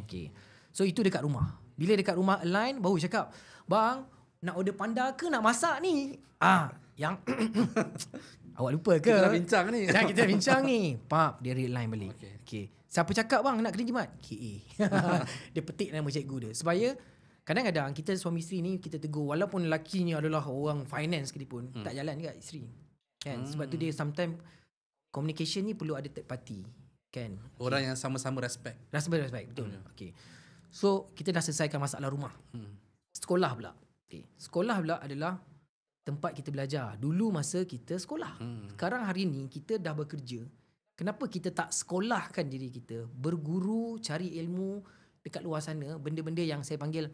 Okay. So, itu dekat rumah. Bila dekat rumah align, baru cakap, bang, nak order panda ke nak masak ni? Yang awak lupa ke? Kita dah bincang ni. Kita bincang ni. Pap, dia realign balik. Okay. Siapa cakap bang nak kena jimat? KA. Dia petik nama cikgu dia. Supaya kadang-kadang kita suami isteri ni kita tegur, walaupun lakinya adalah orang finance sekalipun, tak jalan juga isteri. Kan? Sebab tu dia sometimes communication ni perlu ada third party. Kan? Orang yang sama-sama respect. Respect, betul. Okay. So, kita dah selesaikan masalah rumah. Sekolah pula. Okay. Sekolah pula adalah tempat kita belajar. Dulu masa kita sekolah. Sekarang hari ni kita dah bekerja. Kenapa kita tak sekolahkan diri kita? Berguru, cari ilmu dekat luar sana. Benda-benda yang saya panggil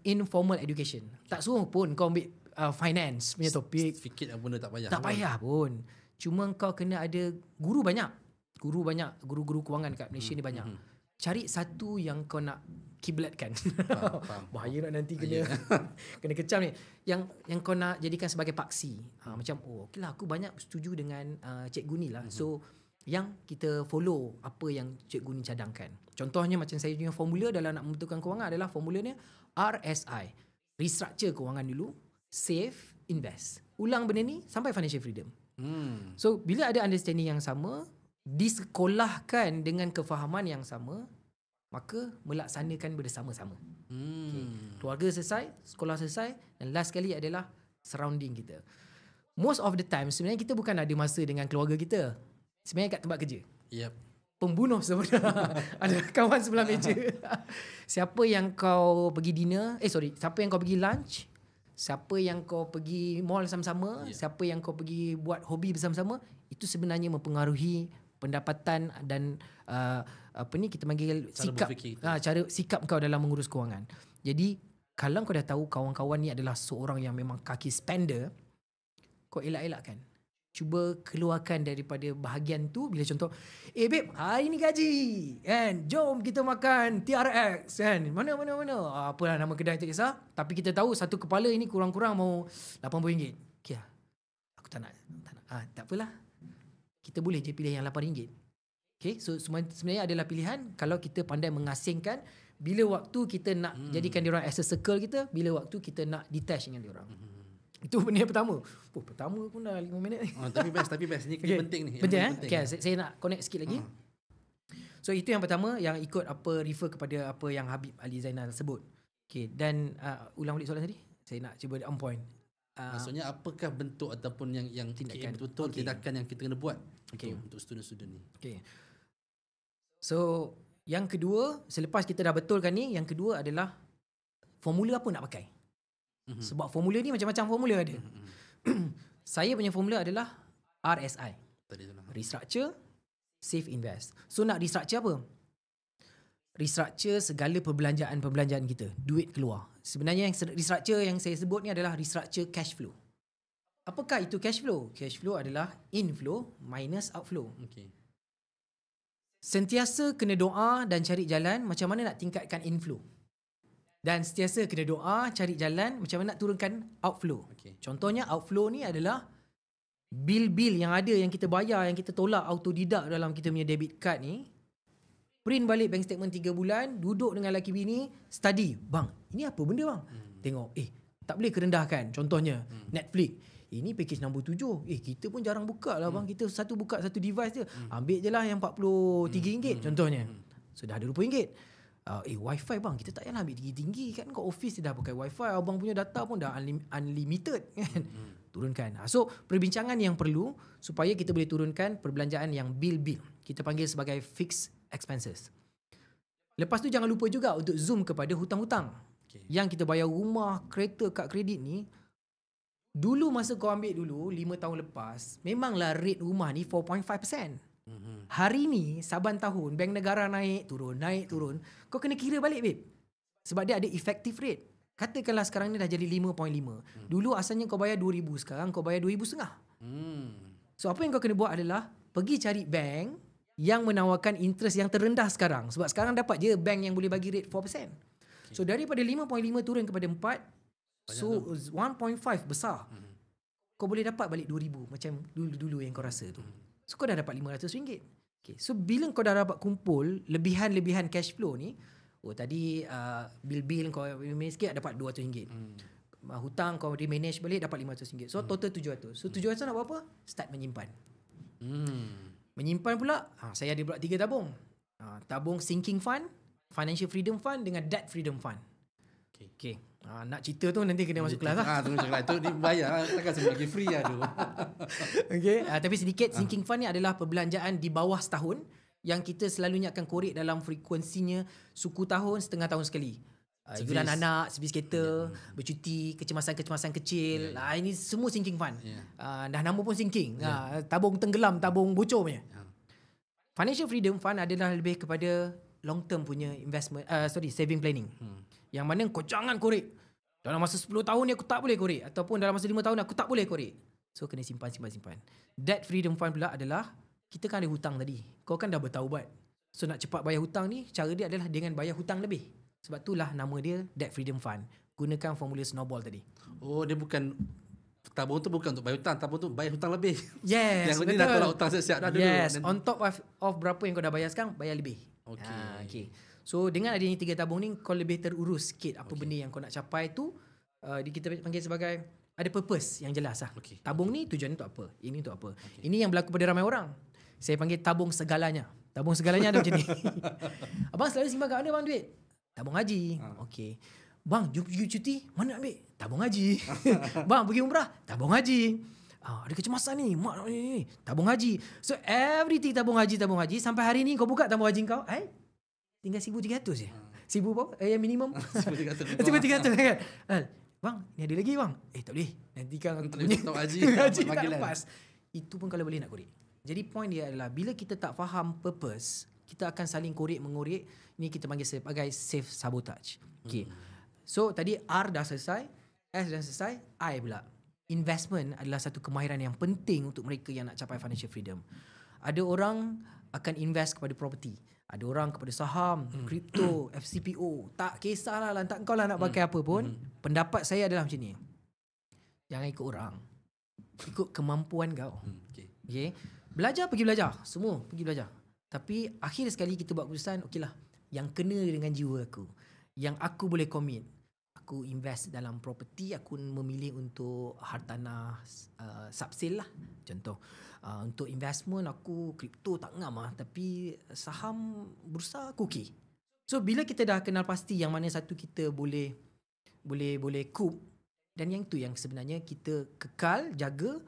informal education. Tak suruh pun kau ambil finance punya topik. Fikir apa benda tak payah. Tak payah pun. Cuma kau kena ada guru banyak. Guru-guru kewangan kat Malaysia ni banyak. Cari satu yang kau nak kiblatkan. Faham. Bahaya nak nanti kena kena kecam ni. Yang kau nak jadikan sebagai paksi. Macam okeylah aku banyak setuju dengan cikgu ni lah. So yang kita follow apa yang cikgu ni cadangkan. Contohnya macam saya punya formula dalam nak membetulkan kewangan adalah formulanya RSI. Restructure kewangan dulu, save, invest. Ulang benda ni sampai financial freedom. So bila ada understanding yang sama, disekolahkan dengan kefahaman yang sama, maka melaksanakan bersama-sama. Okay. Keluarga selesai, sekolah selesai, dan last sekali adalah surrounding kita. Most of the time sebenarnya kita bukan ada masa dengan keluarga kita. Sebenarnya kat tempat kerja. Pembunuh sebenarnya adalah kawan sebelah meja. Siapa yang kau pergi dinner, siapa yang kau pergi lunch, siapa yang kau pergi mall sama-sama, siapa yang kau pergi buat hobi bersama-sama, itu sebenarnya mempengaruhi pendapatan dan kita panggil sikap kau dalam mengurus kewangan. Jadi kalau kau dah tahu kawan-kawan ni adalah seorang yang memang kaki spender, kau elak-elakkan. Cuba keluarkan daripada bahagian tu. Bila contoh, babe, hari ni gaji kan, jom kita makan TRX kan, mana apalah nama kedai tak kisah, tapi kita tahu satu kepala ini kurang-kurang mau RM80. Okay, aku tak nak. Tak apalah, kita boleh je pilih yang RM8. Okay, so sebenarnya adalah pilihan kalau kita pandai mengasingkan. Bila waktu kita nak jadikan diorang as a circle kita, bila waktu kita nak detach dengan diorang. Itu benda yang pertama. Pertama pun dah 5 minit ni. Tapi best. Ni penting ni. Penting. Okay, saya nak connect sikit lagi. So itu yang pertama, yang ikut refer kepada apa yang Habib Ali Zainal sebut. Okay, dan ulang balik soalan tadi. Saya nak cuba on point. Maksudnya apakah bentuk ataupun yang tindakan betul tindakan yang kita kena buat untuk student-student ni. Okay. So Yang kedua, selepas kita dah betulkan ni, yang kedua adalah formula apa nak pakai. Sebab formula ni macam-macam formula ada. Saya punya formula adalah RSI. Tadi tu lah. Restructure, save, invest. So nak restructure apa? Restructure segala perbelanjaan kita. Duit keluar. Sebenarnya yang restructure yang saya sebut ni adalah restructure cash flow. Apakah itu cash flow? Cash flow adalah inflow minus outflow. Okay. Sentiasa kena doa dan cari jalan macam mana nak tingkatkan inflow. Dan sentiasa kena doa, cari jalan macam mana nak turunkan outflow. Okay. Contohnya outflow ni adalah bil-bil yang ada yang kita bayar, yang kita tolak autodidak dalam kita punya debit card ni. Print balik bank statement 3 bulan, duduk dengan lelaki bini, study. Bang, ini apa benda bang? Tengok, tak boleh kerendahkan. Contohnya, Netflix. Ini package nombor 7. Kita pun jarang buka lah bang. Kita buka satu device je. Ambil je lah yang RM43 contohnya. So dah ada RM20. Wifi bang, kita tak payah ambil tinggi-tinggi kan. Kat office dah pakai wifi. Abang punya data pun dah unlimited kan. Turunkan. So perbincangan yang perlu supaya kita boleh turunkan perbelanjaan yang bil-bil. Kita panggil sebagai fixed expenses. Lepas tu jangan lupa juga untuk zoom kepada hutang-hutang. Yang kita bayar rumah, kereta, kad kredit ni. Dulu masa kau ambil dulu 5 tahun lepas, memanglah rate rumah ni 4.5%. Hari ni saban tahun bank negara naik turun. Kau kena kira balik babe. Sebab dia ada effective rate. Katakanlah sekarang ni dah jadi 5.5. Dulu asalnya kau bayar 2,000, sekarang kau bayar 2,500. So apa yang kau kena buat adalah pergi cari bank yang menawarkan interest yang terendah sekarang. Sebab sekarang dapat je bank yang boleh bagi rate 4%. So daripada 5.5 turun kepada 4, so 1.5 besar. Kau boleh dapat balik 2,000 macam dulu yang kau rasa tu. So kau dah dapat RM500. Okay. So bila kau dah dapat kumpul lebihan cash flow ni, tadi bil-bil kau manage sikit dapat RM200. Hutang kau manage balik dapat RM500. So total RM700. So RM700 nak buat apa? Start menyimpan. Menyimpan pula, saya ada pula 3 tabung. Tabung sinking fund, financial freedom fund dengan debt freedom fund. Okay. Nak cerita tu nanti kena masuk kelas lah. Tu masuk kelas. Tu dibayar. Takkan semua lagi free lah tu. Okay. Tapi sedikit, sinking fund ni adalah perbelanjaan di bawah setahun yang kita selalunya akan korek dalam frekuensinya suku tahun, setengah tahun sekali. Iuran anak, servis kereta, bercuti, kecemasan-kecemasan kecil. Ini semua sinking fund. Dah nama pun sinking. Tabung tenggelam, tabung bocor punya. Financial freedom fund adalah lebih kepada long term punya investment, saving planning. Yang mana kau jangan korek. Dalam masa 10 tahun ni aku tak boleh korek. Ataupun dalam masa 5 tahun aku tak boleh korek. So kena simpan. Debt freedom fund pula adalah, kita kan ada hutang tadi. Kau kan dah bertaubat. So nak cepat bayar hutang ni, cara dia adalah dengan bayar hutang lebih. Sebab itulah nama dia debt freedom fund. Gunakan formula snowball tadi. Dia bukan, tabung tu bukan untuk bayar hutang. Tabung tu bayar hutang lebih. Yes, yang betul. Yang ni dah tolak hutang siap-siap dah dulu. Yes, on top of berapa yang kau dah bayar sekarang, bayar lebih. Okay. So dengan adanya 3 tabung ni, kau lebih terurus sikit apa benda yang kau nak capai tu. Kita panggil sebagai ada purpose yang jelas lah. Tabung ni tujuan untuk apa, ini untuk apa. Ini yang berlaku pada ramai orang. Saya panggil tabung segalanya. Tabung segalanya ada macam ni. Abang selalu simpan kat mana bang duit? Tabung haji. Okay. Bang, jom pergi cuti, mana nak ambil? Tabung haji. Bang, pergi umrah? Tabung haji. Ada kecemasan ni, mak ni, tabung haji. So everything tabung haji. Sampai hari ni kau buka tabung haji kau, tinggal 1,300 je. 1,000 berapa? Yang minimum 1,300 kan. Bang, ni ada lagi bang. Tak boleh. Nanti kan untuk haji tak lepas. Itu pun kalau boleh nak korek. Jadi point dia adalah bila kita tak faham purpose, kita akan saling korek-mengorek. Ni kita panggil sebagai self sabotage. Okay. So tadi R dah selesai, S dah selesai, I pula. Investment adalah satu kemahiran yang penting untuk mereka yang nak capai financial freedom. Ada orang akan invest kepada property. Ada orang kepada saham, kripto, FCPO. Tak kisahlah, lantak kau lah nak pakai apa pun. Pendapat saya adalah macam ni. Jangan ikut orang. Ikut kemampuan kau. Okay. Belajar, pergi belajar. Semua pergi belajar. Tapi akhir sekali kita buat keputusan, okeylah, yang kena dengan jiwa aku. Yang aku boleh commit. Aku invest dalam property, aku memilih untuk hartanah subsale lah. Contoh. Untuk investment aku kripto tak ngam lah. Tapi saham bursa aku okay. So bila kita dah kenal pasti yang mana satu kita boleh cope. Dan yang tu yang sebenarnya kita kekal, jaga,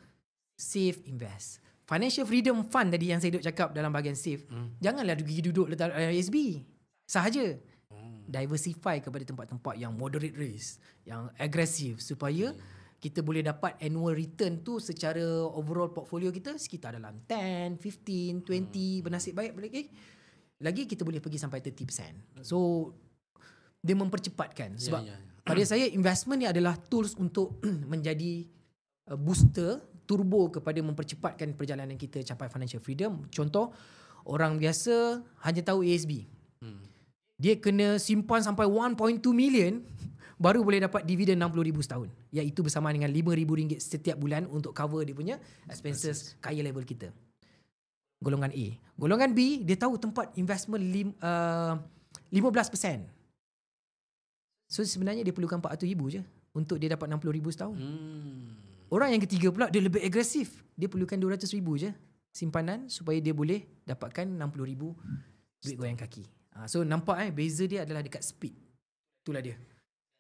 save, invest. financial freedom fund tadi yang saya duk cakap dalam bahagian save, janganlah pergi duduk letak ASB sahaja. Diversify kepada tempat-tempat yang moderate risk, yang agresif, supaya kita boleh dapat annual return tu secara overall portfolio kita sekitar dalam 10, 15, 20, bernasib baik lagi kita boleh pergi sampai 30%. So dia mempercepatkan sebab pada saya investment ni adalah tools untuk menjadi booster, turbo kepada mempercepatkan perjalanan kita capai financial freedom. Contoh, orang biasa hanya tahu ASB. Dia kena simpan sampai 1.2 million baru boleh dapat dividen 60,000 setahun, iaitu bersama dengan RM5,000 setiap bulan untuk cover dia punya expenses kaya level kita. Golongan A. Golongan B, dia tahu tempat investment 15%. So sebenarnya dia perlukan RM400,000 je untuk dia dapat RM60,000 setahun. Orang yang ketiga pula, dia lebih agresif. Dia perlukan RM200,000 je simpanan supaya dia boleh dapatkan RM60,000 duit goyang kaki. So nampak beza dia adalah dekat speed. Itulah dia.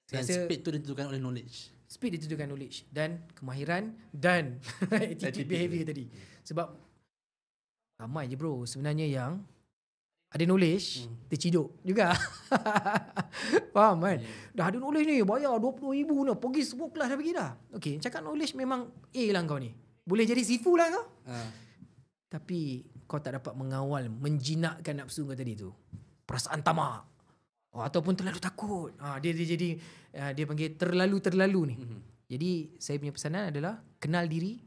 Dan speed tu ditentukan oleh knowledge. Speed ditentukan knowledge dan kemahiran dan attitude behavior tadi. Sebab ramai je bro sebenarnya yang ada knowledge terciduk juga. Faham kan? Dah ada knowledge ni, bayar RM20,000 ni, pergi semua kelas dah pergi dah. Okay, cakap knowledge memang A lah kau ni. Boleh jadi sifu lah kau. Tapi kau tak dapat mengawal, menjinakkan nafsu kau tadi tu. Perasaan tamak. Ataupun terlalu takut. Dia jadi dia panggil terlalu ni. Jadi saya punya pesanan adalah kenal diri,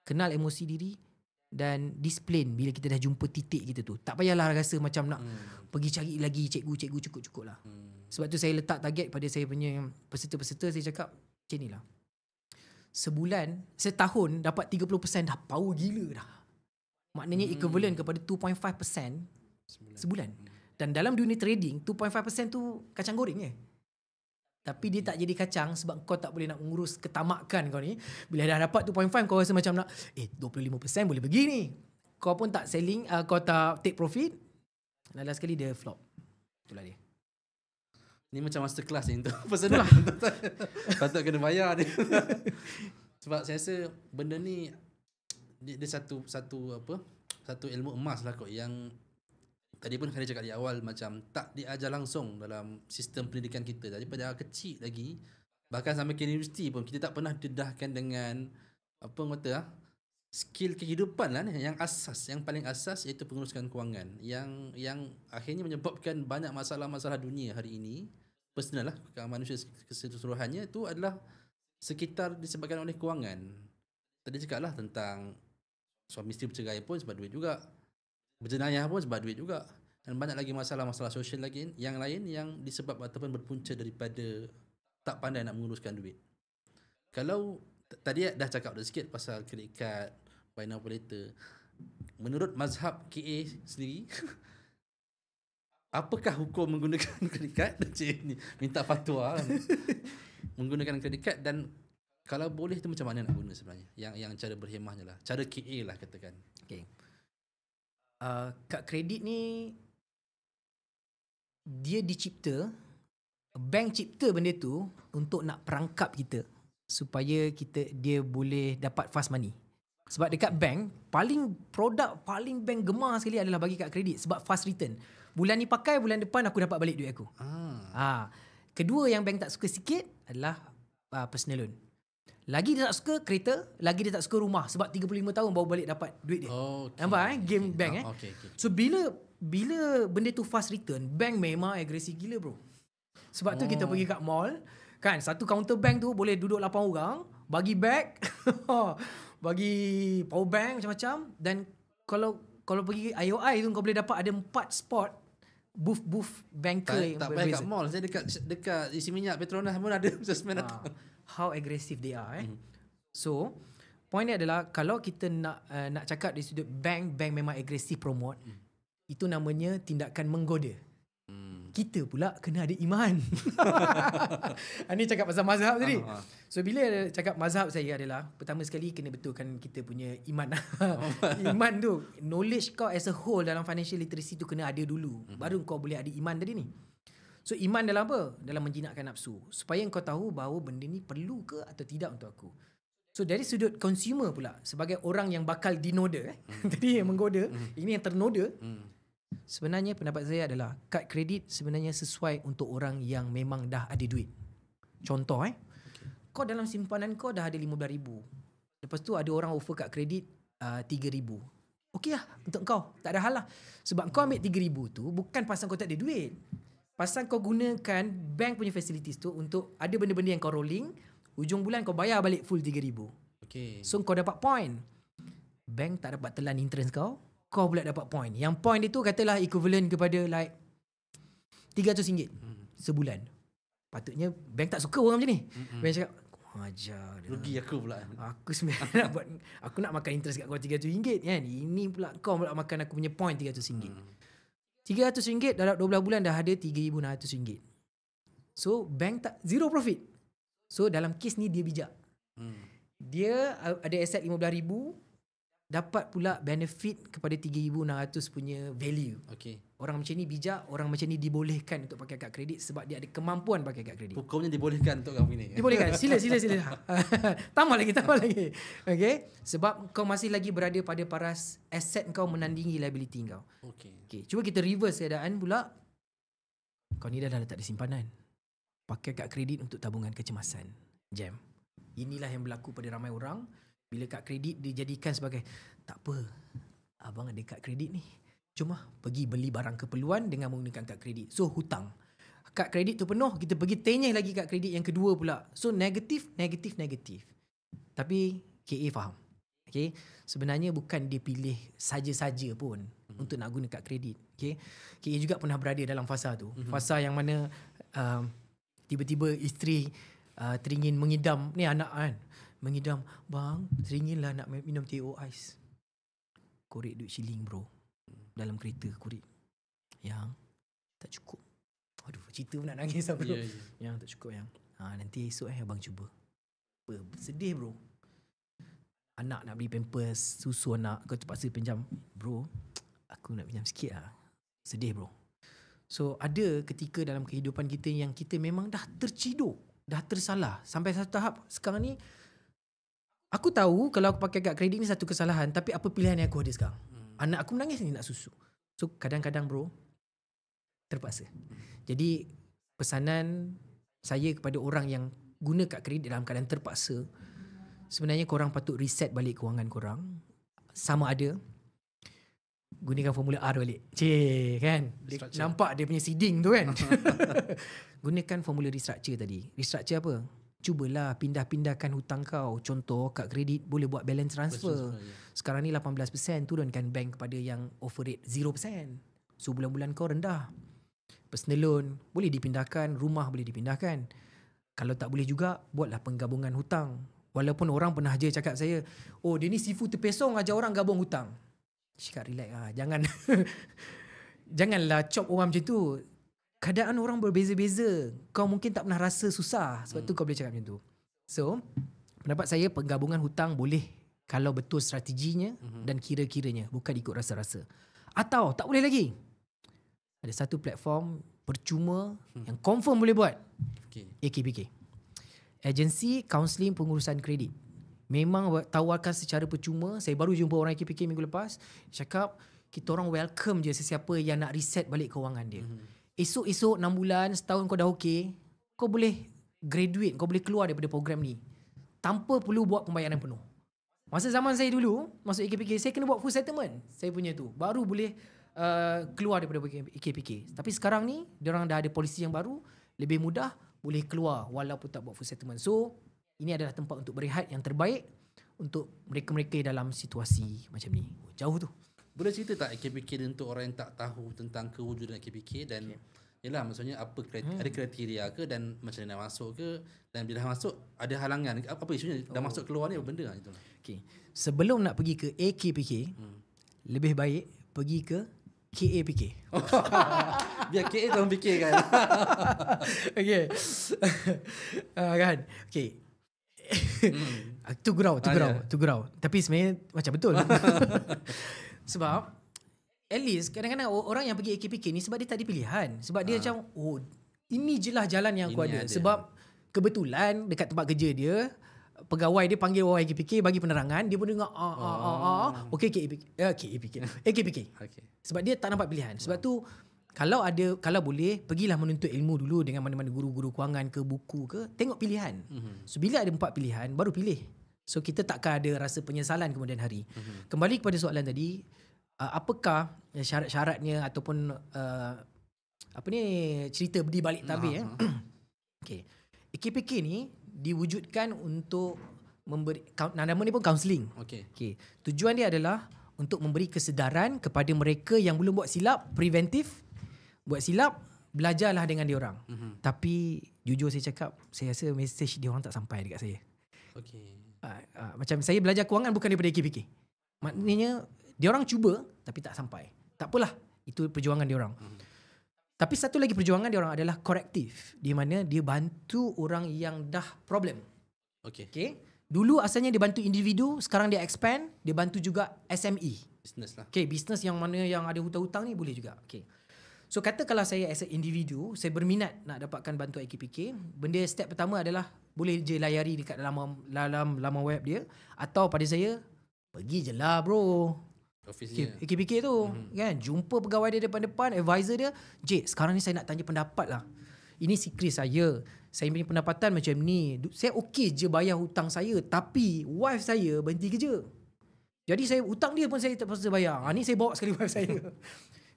kenal emosi diri dan disiplin bila kita dah jumpa titik kita tu. Tak payahlah rasa macam nak pergi cari lagi cikgu cukup-cukup lah. Sebab tu saya letak target pada saya punya peserta-peserta, saya cakap macam ni lah. Setahun dapat 30% dah power gila dah. Maknanya equivalent kepada 2.5% sebulan. Dan dalam dunia trading 2.5% tu kacang goreng je. Tapi dia tak jadi kacang sebab kau tak boleh nak mengurus ketamakan kau ni. Bila dah dapat 2.5 kau rasa macam nak 25% boleh pergi ni. Kau pun tak selling, kau tak take profit. Last sekali dia flop. Itulah dia. Ni macam masterclass ni untuk personal. Patut kena bayar ni. Sebab saya rasa benda ni dia satu ilmu emas lah kot, yang tadi pun Khairi cakap di awal, macam tak diajar langsung dalam sistem pendidikan kita. Daripada kecil lagi, bahkan sampai ke universiti pun kita tak pernah dedahkan dengan skill kehidupan lah ni, yang paling asas iaitu pengurusan kewangan, yang akhirnya menyebabkan banyak masalah-masalah dunia hari ini, personal lah, manusia keseluruhannya itu adalah sekitar disebabkan oleh kewangan. Tadi cakap lah tentang suami isteri bercerai pun sebab duit juga, berjenayah pun sebab duit juga, dan banyak lagi masalah-masalah sosial lagi yang lain yang disebabkan ataupun berpunca daripada tak pandai nak menguruskan duit. Kalau tadi dah cakap dah sikit pasal credit card, buy now pay later, menurut mazhab KA sendiri apakah hukum menggunakan credit card? Minta fatwa menggunakan credit card, dan kalau boleh tu macam mana nak guna sebenarnya, yang cara berhemahnya lah, cara KA lah katakan. Okay. Kad kredit ni dia dicipta, bank cipta benda tu untuk nak perangkap kita supaya dia boleh dapat fast money. Sebab dekat bank, produk paling bank gemar sekali adalah bagi kad kredit sebab fast return. Bulan ni pakai, bulan depan aku dapat balik duit aku. Kedua yang bank tak suka sikit adalah personal loan. Lagi dia tak suka kereta, lagi dia tak suka rumah sebab 35 tahun baru balik dapat duit dia. Nampak game bank Okay. So bila benda tu fast return, bank memang agresif gila bro. Sebab tu kita pergi kat mall, kan, satu counter bank tu boleh duduk 8 orang, bagi bag, bagi power bank macam-macam, dan kalau pergi IOI tu kau boleh dapat ada 4 spot booth banker tak payah kat mall, saya dekat isi minyak Petronas pun ada assessment account. How aggressive they are. So point dia adalah kalau kita nak cakap dari sudut bank memang agresif promote, itu namanya tindakan menggoda. Kita pula kena ada iman. Ini cakap pasal mazhab tadi. So bila cakap mazhab saya adalah, pertama sekali kena betulkan kita punya iman. Iman tu, knowledge kau as a whole dalam financial literacy tu kena ada dulu. Baru kau boleh ada iman tadi ni. So iman dalam apa? Dalam menjinakkan nafsu. Supaya kau tahu bahawa benda ni perlu ke atau tidak untuk aku. So dari sudut consumer pula, sebagai orang yang bakal dinoda tadi yang menggoda, ini yang ternoda. Sebenarnya pendapat saya adalah kad kredit sebenarnya sesuai untuk orang yang memang dah ada duit. Contoh kau dalam simpanan kau dah ada 15,000. Lepas tu ada orang offer kad kredit 3,000. Okey lah untuk kau, tak ada hal lah. Sebab kau ambil 3,000 tu bukan pasal kau tak ada duit. Pasal kau gunakan bank punya facilities tu untuk ada benda-benda yang kau rolling, hujung bulan kau bayar balik full 3,000. Okay. So kau dapat point. Bank tak dapat telan interest kau, kau pula dapat point. Yang point itu katalah equivalent kepada like RM300 sebulan. Patutnya bank tak suka orang macam ni. Bank cakap, ajar dia. Rugi aku pula. Aku sebenarnya nak buat, aku nak makan interest kat kau RM300 kan. Ini pula kau pula makan aku punya point RM300. RM300 dalam 12 bulan dah ada RM3,600. So bank tak zero profit. So dalam kes ni dia bijak. Dia ada aset 15,000, dapat pula benefit kepada 3,600 punya value. Okay. Orang macam ni bijak, orang macam ni dibolehkan untuk pakai kad kredit sebab dia ada kemampuan pakai kad kredit. Hukumnya dibolehkan untuk kamu ni. Dibolehkan. Sila. tambah lagi. Okay. Sebab kau masih lagi berada pada paras aset kau menandingi liability kau. Okay. Cuba kita reverse keadaan pula. Kau ni dah letak di simpanan. Pakai kad kredit untuk tabungan kecemasan. Jam. Inilah yang berlaku pada ramai orang. Bila kad kredit dijadikan sebagai, tak apa, abang ada kad kredit ni, cuma pergi beli barang keperluan dengan menggunakan kad kredit. So hutang. Kad kredit tu penuh, kita pergi tenyeh lagi kad kredit yang kedua pula. So negatif. Tapi KA faham. Okay? Sebenarnya bukan dia pilih saja-saja pun untuk nak guna kad kredit. Okay? KA juga pernah berada dalam fasa tu. Fasa yang mana tiba-tiba isteri teringin mengidam, ni anak kan, mengidam, bang, teringinlah nak minum teh ais. Korek duit shilling bro. Dalam kereta korek. Yang tak cukup. Aduh, cerita pun nak nangis lah bro. Yang tak cukup yang. Nanti esok abang cuba. Sedih bro. Anak nak beli pampers, susu anak, kau terpaksa pinjam. Bro, aku nak pinjam sikit lah. Sedih bro. So ada ketika dalam kehidupan kita yang kita memang dah terciduk, dah tersalah. Sampai satu tahap sekarang ni, aku tahu kalau aku pakai kad kredit ni satu kesalahan, tapi apa pilihan yang aku ada sekarang? Anak aku menangis ni nak susu. So kadang-kadang bro, terpaksa. Jadi pesanan saya kepada orang yang guna kad kredit dalam keadaan terpaksa, sebenarnya korang patut reset balik kewangan korang. Sama ada gunakan formula R balik. Kan? Nampak dia punya seeding tu kan? Gunakan formula restructure tadi. Restructure apa? Cubalah pindah-pindahkan hutang kau. Contoh, kad kredit boleh buat balance transfer. Sekarang ni 18%, turunkan bank kepada yang offer rate 0%. So bulan-bulan kau rendah. Personal loan boleh dipindahkan, rumah boleh dipindahkan. Kalau tak boleh juga, buatlah penggabungan hutang. Walaupun orang pernah je cakap saya, oh dia ni sifu terpesong ajar orang gabung hutang. Cakap relax lah, jangan janganlah chop orang macam tu. Keadaan orang berbeza-beza. Kau mungkin tak pernah rasa susah, sebab tu kau boleh cakap macam tu. So, pendapat saya penggabungan hutang boleh kalau betul strateginya dan kira-kiranya, bukan ikut rasa-rasa. Atau tak boleh lagi. Ada satu platform percuma yang confirm boleh buat. AKPK. Agensi Kaunseling Pengurusan Kredit. Memang tawarkan secara percuma. Saya baru jumpa orang AKPK minggu lepas. Cakap, kita orang welcome je sesiapa yang nak reset balik kewangan dia. Esok-esok 6 bulan, setahun kau dah okey, kau boleh graduate, kau boleh keluar daripada program ni tanpa perlu buat pembayaran penuh. Masa zaman saya dulu, masuk AKPK, saya kena buat full settlement. Saya punya tu. Baru boleh keluar daripada AKPK. Tapi sekarang ni, diorang dah ada polisi yang baru, lebih mudah, boleh keluar walaupun tak buat full settlement. So, ini adalah tempat untuk berehat yang terbaik untuk mereka-mereka dalam situasi macam ni. Jauh tu. Boleh cerita tak AKPK untuk orang yang tak tahu tentang kewujudan AKPK dan yalah, maksudnya apa ada kriteria ke dan macam mana nak masuk ke, dan bila dah masuk ada halangan apa isunya dah masuk keluar ni apa benda itu. Okay. Sebelum nak pergi ke AKPK, lebih baik pergi ke KAPK. Biar KA tolong fikirkan. Okay. Kan? Okay. Tu gurau. Tapi sebenarnya macam betul. Sebab at least kadang-kadang orang yang pergi AKPK ni sebab dia tak ada pilihan. Sebab dia macam, oh ini je lah jalan yang aku ada. Sebab kebetulan dekat tempat kerja dia pegawai dia panggil orang AKPK bagi penerangan, dia pun dengar okey AKPK. Okay. Sebab dia tak nampak pilihan. Sebab tu kalau boleh pergilah menuntut ilmu dulu dengan mana-mana guru-guru kewangan ke buku ke, tengok pilihan. So bila ada 4 pilihan baru pilih. So kita takkan ada rasa penyesalan kemudian hari. Kembali kepada soalan tadi, apakah syarat-syaratnya ataupun cerita di balik tabir Okey. AKPK ni diwujudkan untuk memberi, nama ni pun counselling. Okay. Tujuan dia adalah untuk memberi kesedaran kepada mereka yang belum buat silap, preventif. Buat silap, belajarlah dengan dia orang. Tapi jujur saya cakap, saya rasa mesej dia orang tak sampai dekat saya. Okay. Macam saya belajar kewangan bukan daripada AKPK. Maknanya dia orang cuba tapi tak sampai. Tak apalah, itu perjuangan dia orang. Tapi satu lagi perjuangan dia orang adalah korektif, di mana dia bantu orang yang dah problem. Okay. Dulu asalnya dia bantu individu, sekarang dia expand, dia bantu juga SME. Business lah. Okay, business yang mana yang ada hutang-hutang ni boleh juga. Okay. So kata kalau saya as a individu, saya berminat nak dapatkan bantuan AKPK, benda step pertama adalah boleh je layari dekat dalam laman web dia, atau pada saya, pergi je lah bro. Office dia. AKPK tu kan, jumpa pegawai dia depan-depan, advisor dia, sekarang ni saya nak tanya pendapat lah. Ini secret saya punya pendapatan macam ni, saya okey je bayar hutang saya, tapi wife saya berhenti kerja, jadi saya hutang dia pun saya terpaksa bayar. Ni saya bawa sekali wife saya.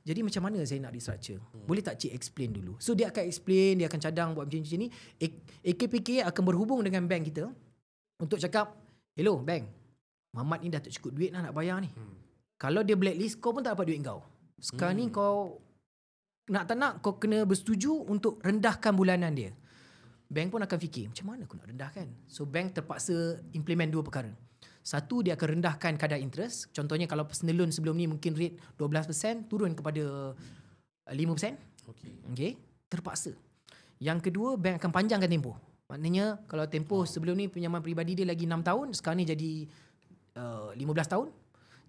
Jadi macam mana saya nak restructure? Boleh tak cik explain dulu? So dia akan explain, dia akan cadang buat macam ni. AKPK akan berhubung dengan bank kita untuk cakap, hello bank, Mamat ni dah tak cukup duit nak bayar ni. Kalau dia blacklist, kau pun tak dapat duit kau. Sekarang ni kau nak tak nak, kau kena bersetuju untuk rendahkan bulanan dia. Bank pun akan fikir, macam mana aku nak rendahkan? So bank terpaksa implement 2 perkara. Satu, dia akan rendahkan kadar interest. Contohnya kalau personal loan sebelum ni mungkin rate 12%, turun kepada 5%. Okay. Terpaksa. Yang kedua, bank akan panjangkan tempoh. Maknanya kalau tempoh sebelum ni pinjaman peribadi dia lagi 6 tahun, sekarang ni jadi 15 tahun.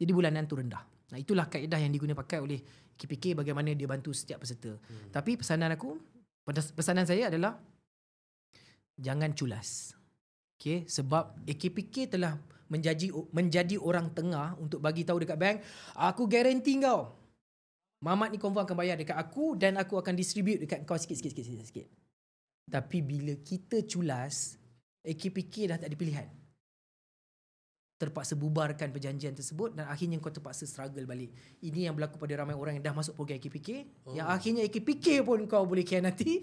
Jadi bulanan tu rendah. Nah, itulah kaedah yang diguna pakai oleh AKPK bagaimana dia bantu setiap peserta. Tapi pesanan saya adalah jangan culas. Okay, sebab AKPK telah menjadi orang tengah untuk bagi tahu dekat bank, aku guarantee kau, Mamat ni confirm akan bayar dekat aku dan aku akan distribute dekat kau sikit. Tapi bila kita culas, AKPK dah tak ada pilihan. Terpaksa bubarkan perjanjian tersebut dan akhirnya kau terpaksa struggle balik. Ini yang berlaku pada ramai orang yang dah masuk program AKPK, yang akhirnya AKPK pun kau boleh khianati.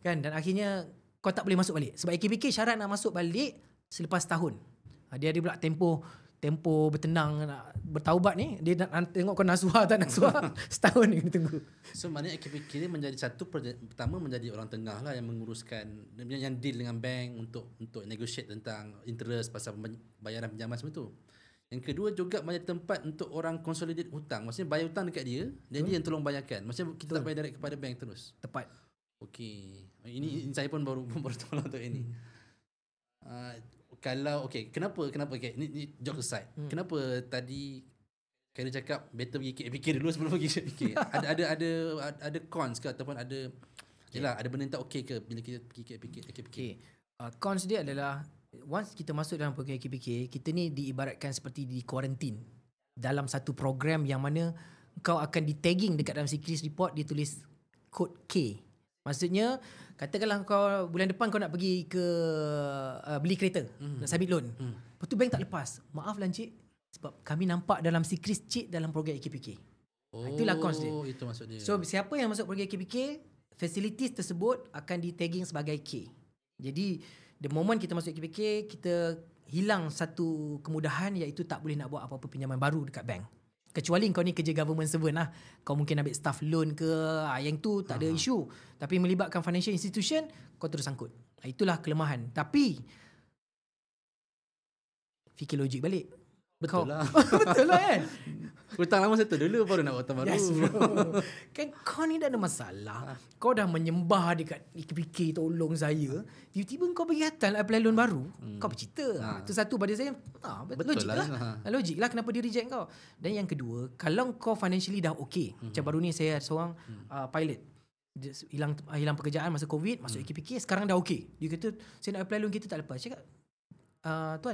Kan, dan akhirnya kau tak boleh masuk balik. Sebab AKPK syarat nak masuk balik selepas tahun. Dia ada pula tempo bertenang nak bertaubat ni. Dia nak tengok kau nasuha tak nasuha. Setahun ni kena tunggu. So maknanya AKPK ni menjadi pertama menjadi orang tengah lah yang menguruskan, yang deal dengan bank untuk negotiate tentang interest pasal bayaran pinjaman semua tu. Yang kedua juga menjadi tempat untuk orang consolidate hutang. Maksudnya bayar hutang dekat dia dan dia yang tolong bayarkan. Maksudnya kita tak bayar direct kepada bank terus. Tepat. Okey. Ini saya pun baru tahu untuk ini. Kalau kenapa ni joke aside. Kenapa tadi Khairul cakap better pergi AKPK dulu sebelum pergi AKPK? ada cons ke ataupun ada ada benda yang tak okey ke bila kita pergi AKPK? Cons dia adalah once kita masuk dalam program AKPK, kita ni diibaratkan seperti di quarantine dalam satu program yang mana kau akan di tagging dekat dalam security report, dia tulis kod K. Maksudnya katakanlah kau bulan depan kau nak pergi ke beli kereta, nak submit loan. Lepas tu bank tak lepas. Maaf lah encik, sebab kami nampak dalam secret cik dalam program AKPK. Itulah cons dia. Itu maksud dia. So siapa yang masuk program AKPK, facilities tersebut akan di tagging sebagai K. Jadi the moment kita masuk AKPK, kita hilang satu kemudahan, iaitu tak boleh nak buat apa-apa pinjaman baru dekat bank. Kecuali kau ni kerja government servant lah. Kau mungkin ambil staff loan ke, yang tu tak ada isu. Tapi melibatkan financial institution, kau terus sangkut. Itulah kelemahan. Tapi fikir logik balik. Betul lah. Betul lah kan? Hutang lama settle dulu baru nak hutang baru. Yes bro. Kan kau ni dah ada masalah. Kau dah menyembah dekat AKPK tolong saya. Tiba-tiba kau pergi hantar apply loan baru. Kau bercerita. Itu satu pada saya. Betul logik lah. Logik lah kenapa dia reject kau. Dan yang kedua, kalau kau financially dah okay. Macam baru ni saya seorang pilot. Dia hilang pekerjaan masa COVID, masuk AKPK, sekarang dah okay. Dia kata saya nak apply loan kita tak lepas. Cakap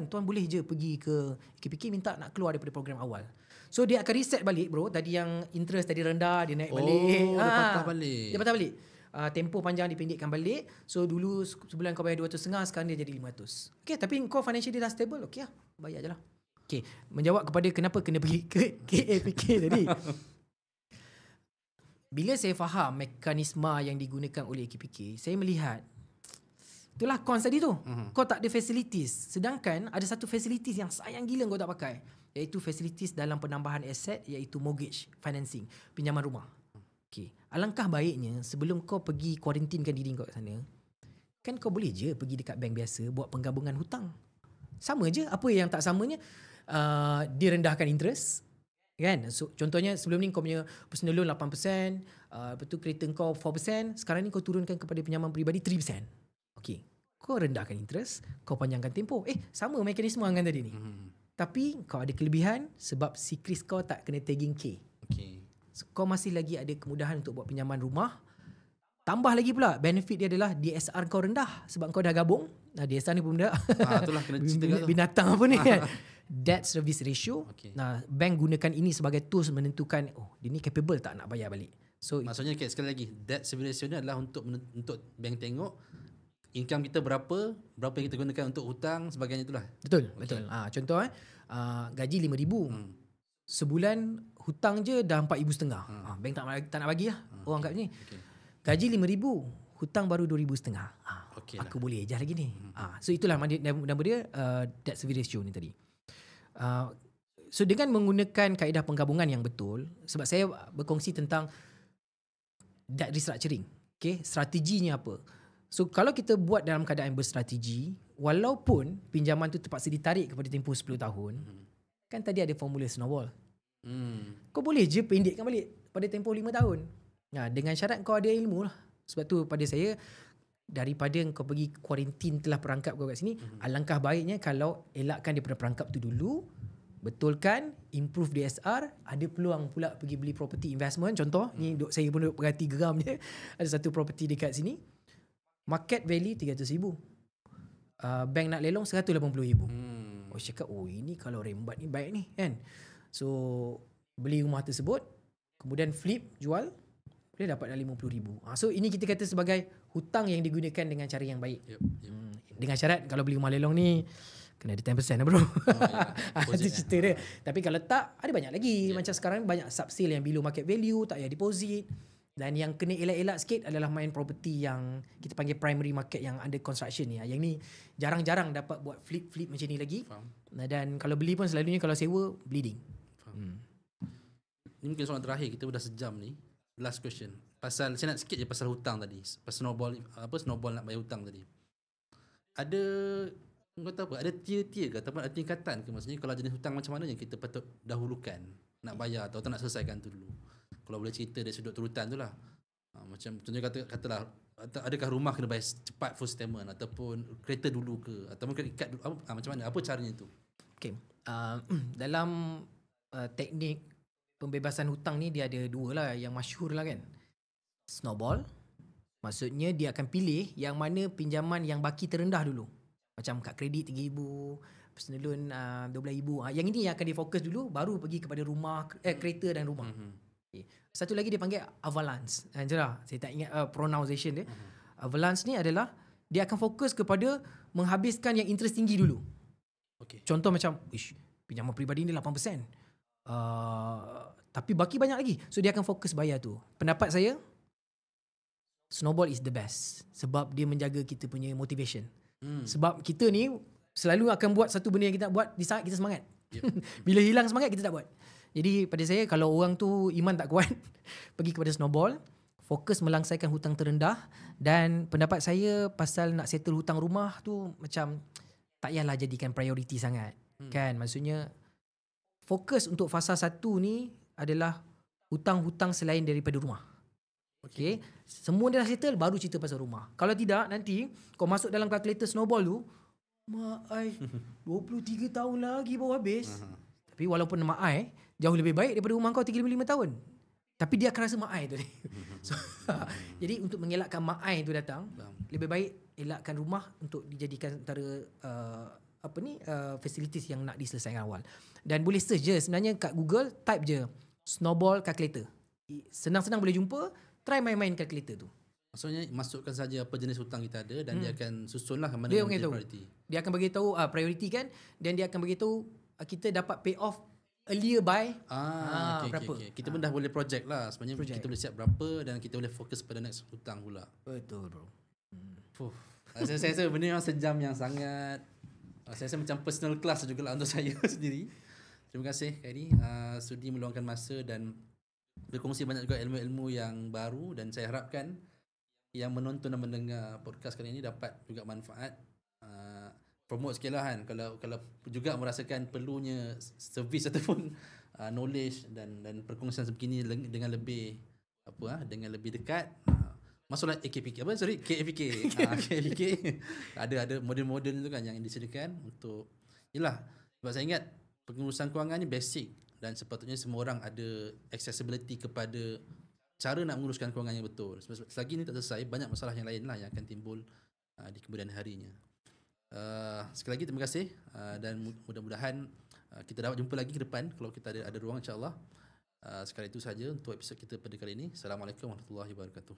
tuan boleh je pergi ke KPK minta nak keluar daripada program awal. So dia akan reset balik bro. Tadi yang interest tadi rendah, dia naik balik. Dia patah balik. Dia patah balik. Tempoh panjang dipendekkan balik. So dulu sebulan kau bayar 250, sekarang dia jadi 500. Okay, tapi kau financial dia dah stable, okay lah, bayar je lah. Okay, menjawab kepada kenapa kena pergi ke KAPK tadi. Bila saya faham mekanisme yang digunakan oleh KPK, saya melihat itulah cons tadi tu. Kau tak ada facilities. Sedangkan ada satu facilities yang sayang gila kau tak pakai, iaitu facilities dalam penambahan aset, iaitu mortgage financing, pinjaman rumah. Okay. Alangkah baiknya sebelum kau pergi kuarantinkan diri kau kat sana, kan kau boleh je pergi dekat bank biasa buat penggabungan hutang. Sama je. Apa yang tak samanya, dia rendahkan interest. Kan? So, contohnya sebelum ni kau punya personal loan 8%, lepas tu kereta kau 4%, sekarang ni kau turunkan kepada pinjaman peribadi 3%. Okay. Kau rendahkan interest, kau panjangkan tempoh. Sama mekanisme dengan tadi ni. Tapi kau ada kelebihan sebab si kris kau tak kena tagging K. Okay. So, kau masih lagi ada kemudahan untuk buat pinjaman rumah. Tambah lagi pula, benefit dia adalah DSR kau rendah sebab kau dah gabung. DSR ni pun benda. Itulah kena cerita kat tu. Binatang apa ni kan. Debt service ratio. Okay. Bank gunakan ini sebagai tools menentukan, dia ni capable tak nak bayar balik. So maksudnya sekali lagi, debt service ratio ni adalah untuk bank tengok income kita berapa yang kita gunakan untuk hutang sebagainya itulah. Betul. Contoh gaji 5,000. Sebulan hutang je dah 4,500. Bank tak nak bagi lah. Orang kat ni. Okay. Gaji 5,000, hutang baru 2,500. Okay aku boleh ejah lagi ni. So itulah nama dia debt service ratio ni tadi. So dengan menggunakan kaedah penggabungan yang betul, sebab saya berkongsi tentang debt restructuring. Okay, strateginya apa? So kalau kita buat dalam keadaan berstrategi, walaupun pinjaman tu terpaksa ditarik kepada tempoh 10 tahun, kan tadi ada formula snowball. Kau boleh je pendekkan balik pada tempoh 5 tahun. Dengan syarat kau ada ilmu lah. Sebab tu pada saya, daripada kau pergi kuarantin telah perangkap kau kat sini, alangkah baiknya kalau elakkan daripada perangkap tu dulu, betulkan, improve DSR, ada peluang pula pergi beli property investment. Contoh, ni saya pun duduk perhati geram je, ada satu property dekat sini, market value 300,000, bank nak lelong 180,000. Saya cakap, ini kalau rembat ni baik ni kan. So beli rumah tersebut, kemudian flip, jual, boleh dapat dah 50,000. So ini kita kata sebagai hutang yang digunakan dengan cara yang baik. Yep. Dengan syarat kalau beli rumah lelong ni kena ada 10% lah bro. Itu cerita dia. Tapi kalau tak, ada banyak lagi. Macam sekarang banyak sub-sale yang below market value, tak payah deposit. Dan yang kena elak-elak sikit adalah main property yang kita panggil primary market yang under construction ni. Yang ni jarang-jarang dapat buat flip-flip macam ni lagi. Faham. Dan kalau beli pun selalunya kalau sewa, bleeding. Ini mungkin soalan terakhir, kita dah sejam ni. Last question. Saya nak sikit je pasal hutang tadi. Pasal snowball nak bayar hutang tadi. Ada, kau tahu apa, ada tier-tier ke ataupun ada tingkatan ke? Maksudnya kalau jenis hutang macam mana yang kita patut dahulukan nak bayar atau nak selesaikan tu dulu? Kalau boleh cerita dari sudut turutan tu lah. Macam contohnya katalah, adakah rumah kena bayar cepat full statement ataupun kereta dulu ke ataupun kena ikat dulu, macam mana? Apa caranya tu? Okay. Dalam teknik pembebasan hutang ni dia ada dua lah yang masyhur lah kan. Snowball, maksudnya dia akan pilih yang mana pinjaman yang baki terendah dulu. Macam kad kredit 3,000, personal loan 12,000. Yang ini yang akan difokus dulu, baru pergi kepada rumah, kereta dan rumah. Okay. Satu lagi dia panggil avalanche. Jelah, saya tak ingat pronunciation dia. Avalanche ni adalah dia akan fokus kepada menghabiskan yang interest tinggi dulu. Okay. Contoh macam pinjaman peribadi ni 8%. Tapi baki banyak lagi. So dia akan fokus bayar tu. Pendapat saya, snowball is the best. Sebab dia menjaga kita punya motivation. Sebab kita ni selalu akan buat satu benda yang kita nak buat di saat kita semangat. Bila hilang semangat, kita tak buat. Jadi pada saya, kalau orang tu iman tak kuat, pergi kepada snowball, fokus melangsaikan hutang terendah. Dan pendapat saya pasal nak settle hutang rumah tu, macam tak payahlah jadikan priority sangat. Kan, maksudnya fokus untuk fasa 1 ni adalah hutang-hutang selain daripada rumah. Okay. Semua dah settle, baru cerita pasal rumah. Kalau tidak, nanti kau masuk dalam calculator snowball tu, mak ai 23 tahun lagi baru habis. Tapi walaupun mak ai jauh lebih baik daripada rumah kau 35 tahun. Tapi dia akan rasa mak ai tu ni. So, jadi untuk mengelakkan mak ai tu datang, lebih baik elakkan rumah untuk dijadikan antara facilities yang nak diselesaikan awal. Dan boleh search je sebenarnya kat Google, type je snowball calculator. Senang-senang boleh jumpa, try main-main calculator tu. Maksudnya masukkan saja apa jenis hutang kita ada dan dia akan susunlah mana Dia yang menjadi beritahu. priority. Dia akan beritahu priority kan, dan dia akan beritahu kita dapat pay off earlier by berapa. Okay. Kita pun dah boleh project lah. Sebenarnya Project. kita boleh siap berapa dan kita boleh fokus pada next hutang pula. Betul bro. Saya rasa benda yang sejam yang sangat saya rasa macam personal class juga lah untuk saya sendiri. Terima kasih Kak Edi sudi meluangkan masa dan berkongsi banyak juga ilmu-ilmu yang baru, dan saya harapkan yang menonton dan mendengar podcast kali ini dapat juga manfaat. Promote sikit lah kan, kalau juga merasakan perlunya servis ataupun knowledge dan perkongsian sebegini dengan lebih dengan lebih dekat, masuklah KPK KFK KFK ada model-model tu kan yang disediakan untuk sebab saya ingat pengurusan kewangan ni basic dan sepatutnya semua orang ada accessibility kepada cara nak menguruskan kewangan yang betul. Selagi ni tak selesai, banyak masalah yang lain lah yang akan timbul di kemudian harinya. Sekali lagi terima kasih dan mudah-mudahan kita dapat jumpa lagi ke depan kalau kita ada ruang, insyaAllah. Sekali itu saja untuk episod kita pada kali ini. Assalamualaikum warahmatullahi wabarakatuh.